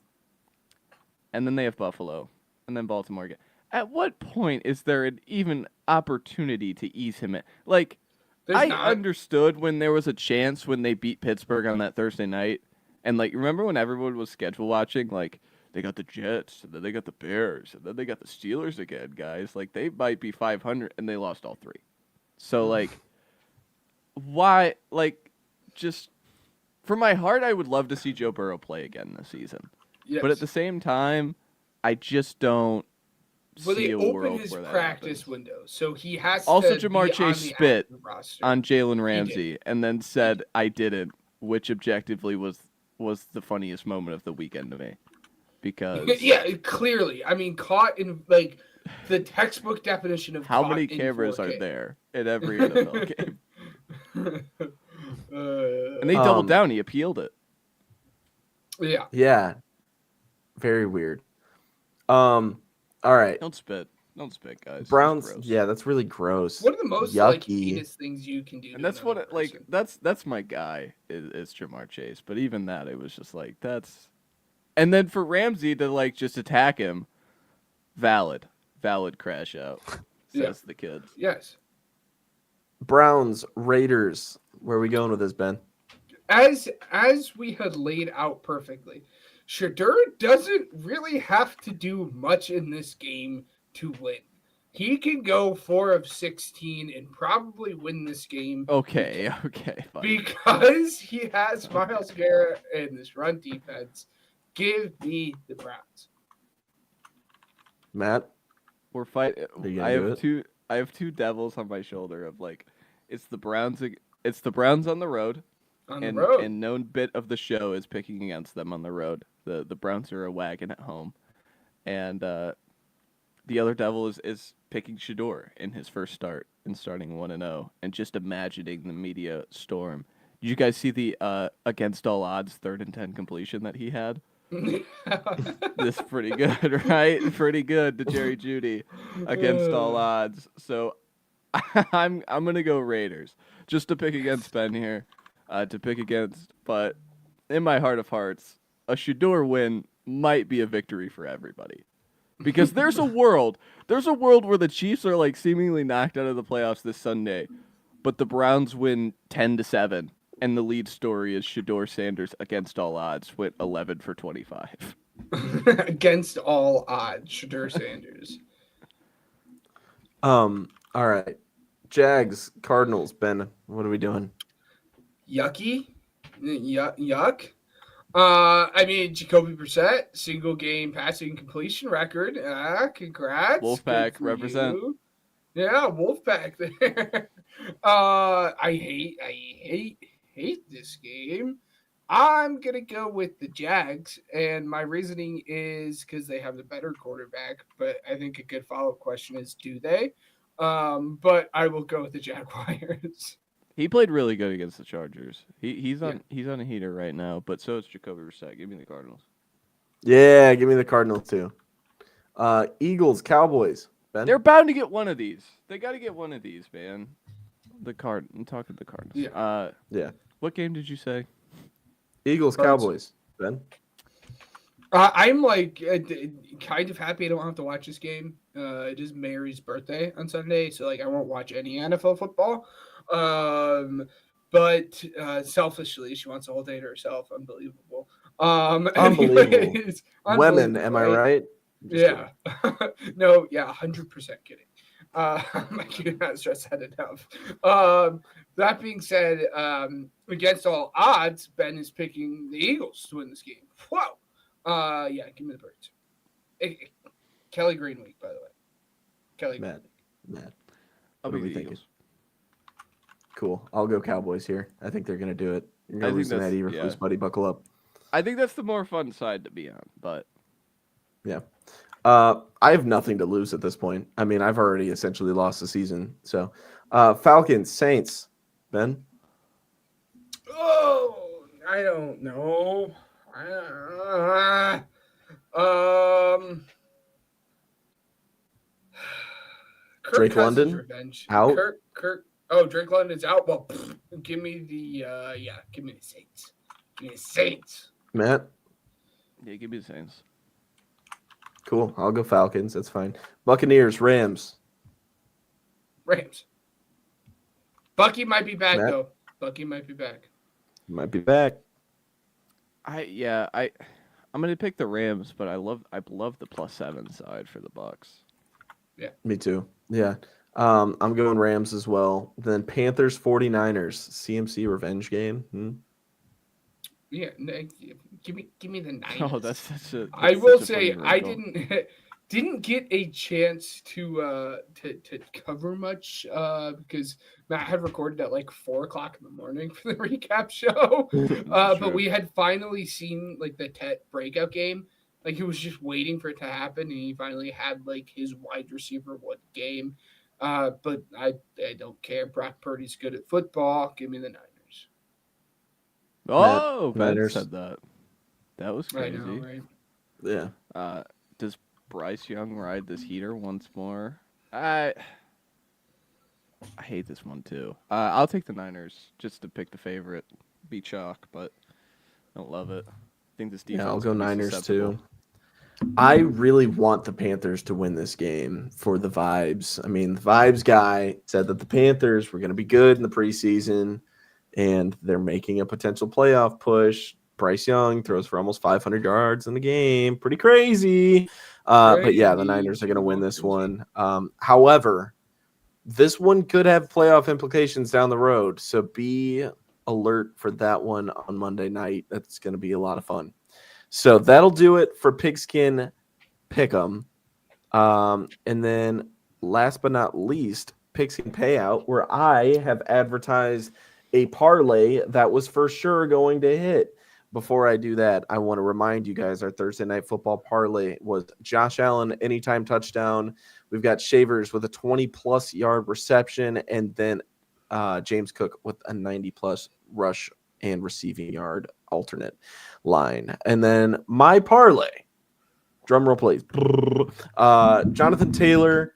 and then they have Buffalo, and then Baltimore again. At what point is there an even opportunity to ease him in? Like, There's I not. understood when there was a chance when they beat Pittsburgh on that Thursday night, and like, remember when everyone was schedule watching? Like, they got the Jets, and then they got the Bears, and then they got the Steelers again, guys. Like, they might be 500, and they lost all three. So like, why? Like, just for my heart, I would love to see Joe Burrow play again this season. Yes. But at the same time, I just don't Well, see they a open world his where that practice happens. window, so he has Also, to Jamar be Chase on the spit active roster. on Jalen did. Ramsey and then said, "I didn't," which objectively was the funniest moment of the weekend to me, because Yeah, clearly. I mean, caught in like the textbook definition of how caught many in cameras 4K. are there in every NFL game? And they Uh, doubled down. He appealed it. yeah. Yeah. Very weird. All right. Don't spit, guys. It's Browns. gross. Yeah, that's really gross. One of the most like Yucky. heinous things you can do. And to that's another what like person. that's my guy is Jamar Chase. But even that, it was just like that's. And then for Ramsey to like just attack him, valid crash out, says Yeah. the kids. Yes. Browns, Raiders. Where are we going with this, Ben? As we had laid out perfectly, Shadur doesn't really have to do much in this game to win. He can go 4 of 16 and probably win this game. Okay, fine. Because he has Myles Garrett and this run defense. Give me the Browns. Matt? We're fighting. Are you gonna do I have two devils on my shoulder of like, it's the Browns on the road. On the And road. no bit of the show is picking against them on the road. The Browns are a wagon at home, and the other devil is picking Shador in his first start and starting 1-0, and just imagining the media storm. Did you guys see the against all odds 3rd and 10 completion that he had? This is pretty good, right? Pretty good to Jerry Jeudy against all odds. So I'm gonna go Raiders just to pick against Ben here. To pick against, but in my heart of hearts, a Shador win might be a victory for everybody. Because there's a world where the Chiefs are like seemingly knocked out of the playoffs this Sunday, but the Browns win 10-7, and the lead story is Shador Sanders against all odds went 11 for 25. Against all odds, Shadur Sanders. All right. Jags, Cardinals, Ben. What are we doing? Yucky. Yuck. I mean, Jacoby Brissett, single game passing completion record. Congrats. Wolfpack, Good for represent. you. Yeah, Wolfpack there. I hate this game. I'm gonna go with the Jags, and my reasoning is because they have the better quarterback. But I think a good follow-up question is, do they? But I will go with the Jaguars. He played really good against the Chargers. He's on a heater right now, but so is Jacoby Brissett. Give me the Cardinals. Yeah, give me the Cardinals too. Eagles, Cowboys. Ben? They're bound to get one of these. They got to get one of these, man. I'm talking the Cardinals. Yeah. Yeah. What game did you say? Eagles, Cards. Cowboys. Ben? I'm like kind of happy I don't have to watch this game. It is Mary's birthday on Sunday, so like I won't watch any NFL football. But selfishly, she wants a whole day to herself. Unbelievable. Unbelievable. Anyways, Women, am I right? Just Yeah. No, yeah, 100% kidding. I cannot stress that enough. That being said, against all odds, Ben is picking the Eagles to win this game. Whoa. Yeah, give me the Birds. Kelly Green week, by the way. Kelly Green. Matt. I'll What are be we the thinking? Eagles. Cool. I'll go Cowboys here. I think they're going to do it. You're I gonna think lose an that's- Eddie Eberflus, yeah. buddy. Buckle up. I think that's the more fun side to be on, but Yeah. I have nothing to lose at this point. I mean, I've already essentially lost the season. So, Falcons, Saints, Ben. Oh, I don't know. Um, Kirk Drake Cousins London revenge. out. Kirk. Oh, Drake London's out. Well, give me the give me the Saints. Give me the Saints. Matt. yeah, give me the Saints. Cool. I'll go Falcons. That's fine. Buccaneers, Rams. Rams. Bucky might be back Matt? though. Bucky might be back. Might be back. I'm gonna pick the Rams, but I love the +7 side for the Bucks. Me too. Yeah. I'm going Rams as well. Then Panthers, 49ers. CMC revenge game. Yeah, give me the Niners. Oh, that's such a. I that's will such a say funny I wrinkle. didn't get a chance to cover much because Matt had recorded at like 4:00 in the morning for the recap show. But Sure. we had finally seen like the Tet breakout game. Like he was just waiting for it to happen, and he finally had like his wide receiver one game. But I don't care. Brock Purdy's good at football. Give me the Niners. Oh, Ben Niners. said that. That was I crazy. know, right? Yeah. Does Bryce Young ride this heater once more? I hate this one too. I'll take the Niners just to pick the favorite, be chalk, but I don't love it. I think this defense. Yeah, I'll go could be Niners susceptible. too. I really want the Panthers to win this game for the vibes. I mean, the vibes guy said that the Panthers were going to be good in the preseason, and they're making a potential playoff push. Bryce Young throws for almost 500 yards in the game. Pretty crazy. But yeah, the Niners are going to win this one. However, this one could have playoff implications down the road. So be alert for that one on Monday night. That's going to be a lot of fun. So that'll do it for Pigskin Pick'em. And then last but not least, Pigskin Payout, where I have advertised a parlay that was for sure going to hit. Before I do that, I want to remind you guys our Thursday night football parlay was Josh Allen anytime touchdown. We've got Shavers with a 20-plus yard reception, and then James Cook with a 90-plus rush and receiving yard alternate line. And then my parlay, drum roll please, Jonathan Taylor,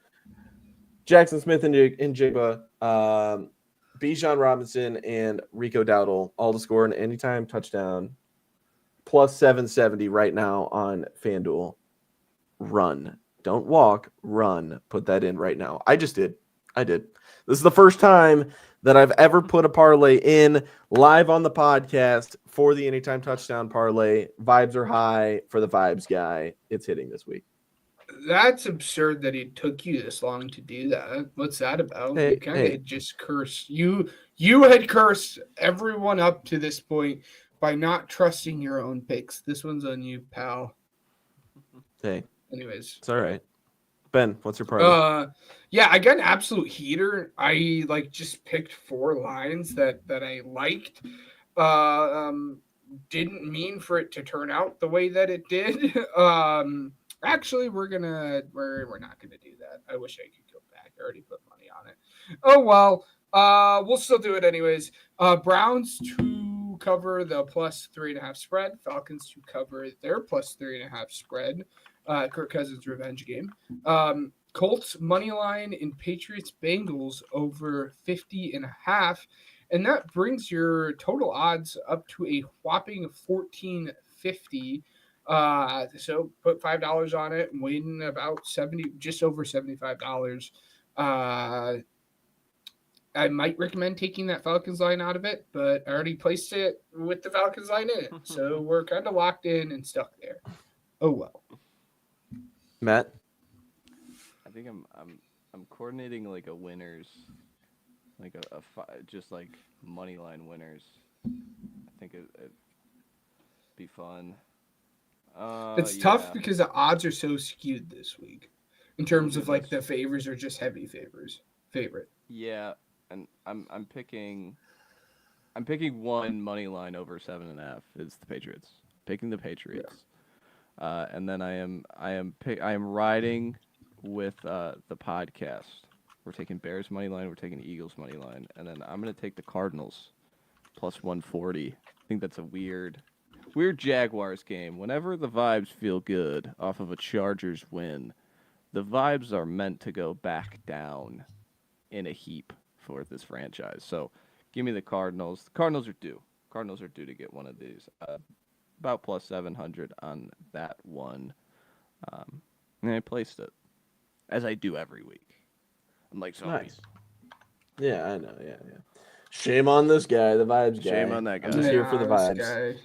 Jackson Smith and Jigba, Bijan Robinson, and Rico Dowdle all to score an anytime touchdown, plus 770 right now on FanDuel. Run. Don't walk, run. Put that in right now. I just did. I did. This is the first time that I've ever put a parlay in live on the podcast for the anytime touchdown parlay. Vibes are high for the vibes guy. It's hitting this week. That's absurd that it took you this long to do that. What's that about? Hey, You kind of just cursed. You had cursed everyone up to this point by not trusting your own picks. This one's on you, pal. Hey, Anyways. it's all right. Ben, what's your parlay? Yeah, I got an absolute heater. I just picked 4 lines that I liked. Didn't mean for it to turn out the way that it did. Actually, we're not gonna do that. I wish I could go back. I already put money on it. Oh well. We'll still do it anyways. Browns to cover the plus 3.5 spread. Falcons to cover their plus 3.5 spread. Kirk Cousins revenge game. Colts money line and Patriots Bengals over 50.5, and that brings your total odds up to a whopping 1450. So put $5 on it and win about just over $75. I might recommend taking that Falcons line out of it, but I already placed it with the Falcons line in it, so we're kind of locked in and stuck there. Oh well. Matt? I think I'm coordinating like a winners, like just like money line winners. I think it'd be fun. It's tough because the odds are so skewed this week, in terms of like the favors are just heavy favorite. Yeah, and I'm picking I'm picking one money line over 7.5. It's the Patriots. Picking the Patriots. Yeah. And then I am riding with the podcast. We're taking Bears money line. We're taking Eagles money line, and then I'm gonna take the Cardinals plus 140. I think that's a weird Jaguars game. Whenever the vibes feel good off of a Chargers win, the vibes are meant to go back down in a heap for this franchise. So give me the Cardinals. The Cardinals are due. Cardinals are due to get one of these. About plus 700 on that one. And I placed it, as I do every week. I'm like, so nice. Yeah, I know. Yeah. Shame on this guy, the vibes guy. Shame on that guy. I'm just here for the vibes. Guy.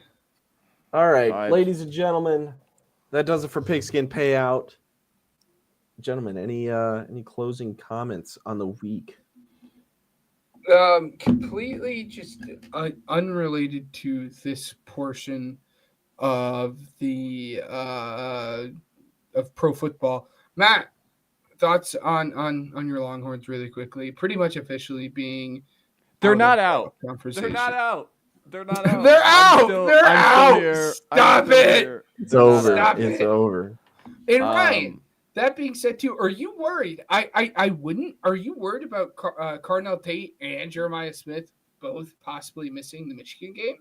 All right, Vibes. Ladies and gentlemen, that does it for Pigskin Payout. Gentlemen, any closing comments on the week? Completely just unrelated to this portion of the of pro football. Matt, thoughts on your Longhorns really quickly? Pretty much officially being they're not out. They're not out. They're not out. They're out. They're out. Stop it. It's over. Stop it's it. over. And Ryan, that being said, too, are you worried? I wouldn't. Are you worried about Cardinal Tate and Jeremiah Smith both possibly missing the Michigan game?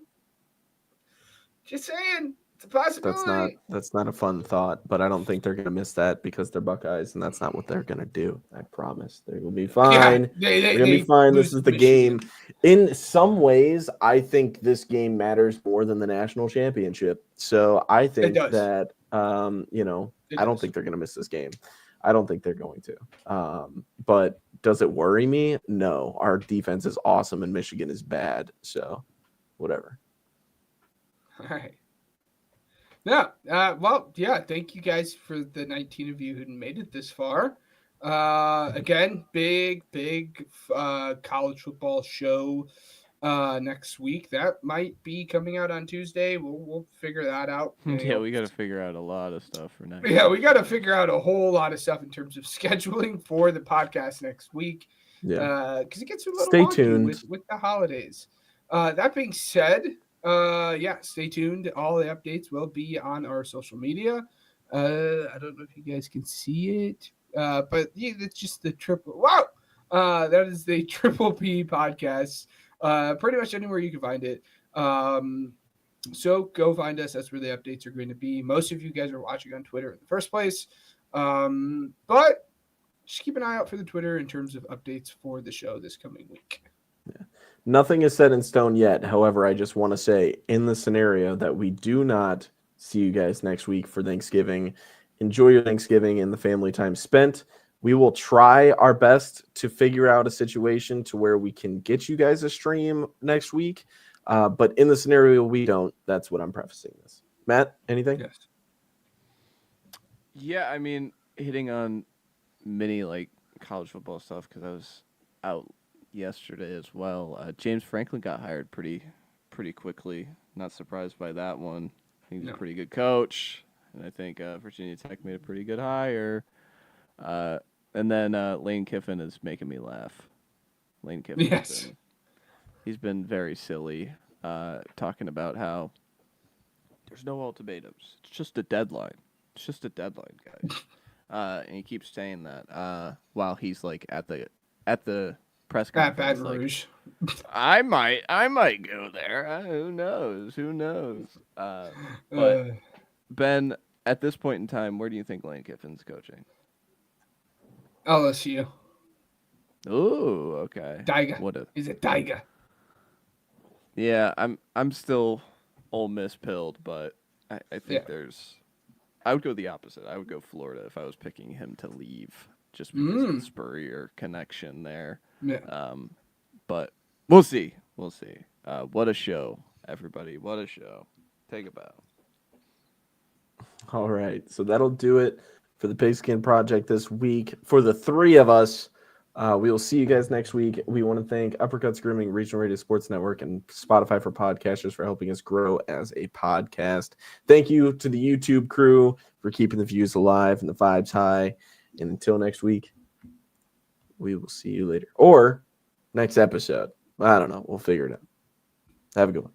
Just saying, it's a possibility. That's not a fun thought, but I don't think they're gonna miss that because they're Buckeyes, and that's not what they're gonna do. I promise. They will be fine. Yeah, they're gonna be fine. This is the game. In some ways, I think this game matters more than the national championship. So I think that I don't think they're gonna miss this game. I don't think they're going to. But does it worry me? No. Our defense is awesome and Michigan is bad. So whatever. All right. Yeah. Well, yeah. Thank you guys for the 19 of you who made it this far. Again, big college football show next week. That might be coming out on Tuesday. We'll figure that out. Yeah, we got to figure out a lot of stuff for next. Yeah, we got to figure out a whole lot of stuff in terms of scheduling for the podcast next week. Yeah, because it gets a little stay tuned with the holidays. That being said, stay tuned. All the updates will be on our social media. I don't know if you guys can see it, but yeah, it's just the triple. Wow, that is the Triple P podcast. Pretty much anywhere you can find it. So go find us. That's where the updates are going to be. Most of you guys are watching on Twitter in the first place, but just keep an eye out for the Twitter in terms of updates for the show this coming week. Yeah. Nothing is set in stone yet. However, I just want to say, in the scenario that we do not see you guys next week for Thanksgiving, enjoy your Thanksgiving and the family time spent. We will try our best to figure out a situation to where we can get you guys a stream next week. But in the scenario we don't, that's what I'm prefacing this. Matt, anything? Yes. Yeah, I mean, hitting on many college football stuff because I was out yesterday as well. James Franklin got hired pretty quickly. Not surprised by that one. I think he's a pretty good coach, and I think Virginia Tech made a pretty good hire. And then Lane Kiffin is making me laugh. Lane Kiffin, yes, he's been very silly, talking about how there's no ultimatums. It's just a deadline. It's just a deadline, guys. And he keeps saying that while he's at the press conference. At Baton Rouge. I might go there. Who knows? But Ben, at this point in time, where do you think Lane Kiffin's coaching? LSU. Ooh, okay. Tiger. He's a Tiger. Yeah, I'm still Ole Miss pilled, but I think I would go the opposite. I would go Florida if I was picking him to leave, just because of the Spurrier connection there. Yeah. But we'll see. What a show, everybody. What a show. Take a bow. All right. So that'll do it for the Pigskin Project this week. For the three of us, we will see you guys next week. We want to thank Uppercuts Grooming, Regional Radio Sports Network, and Spotify for Podcasters for helping us grow as a podcast. Thank you to the YouTube crew for keeping the views alive and the vibes high. And until next week, we will see you later. Or next episode. I don't know. We'll figure it out. Have a good one.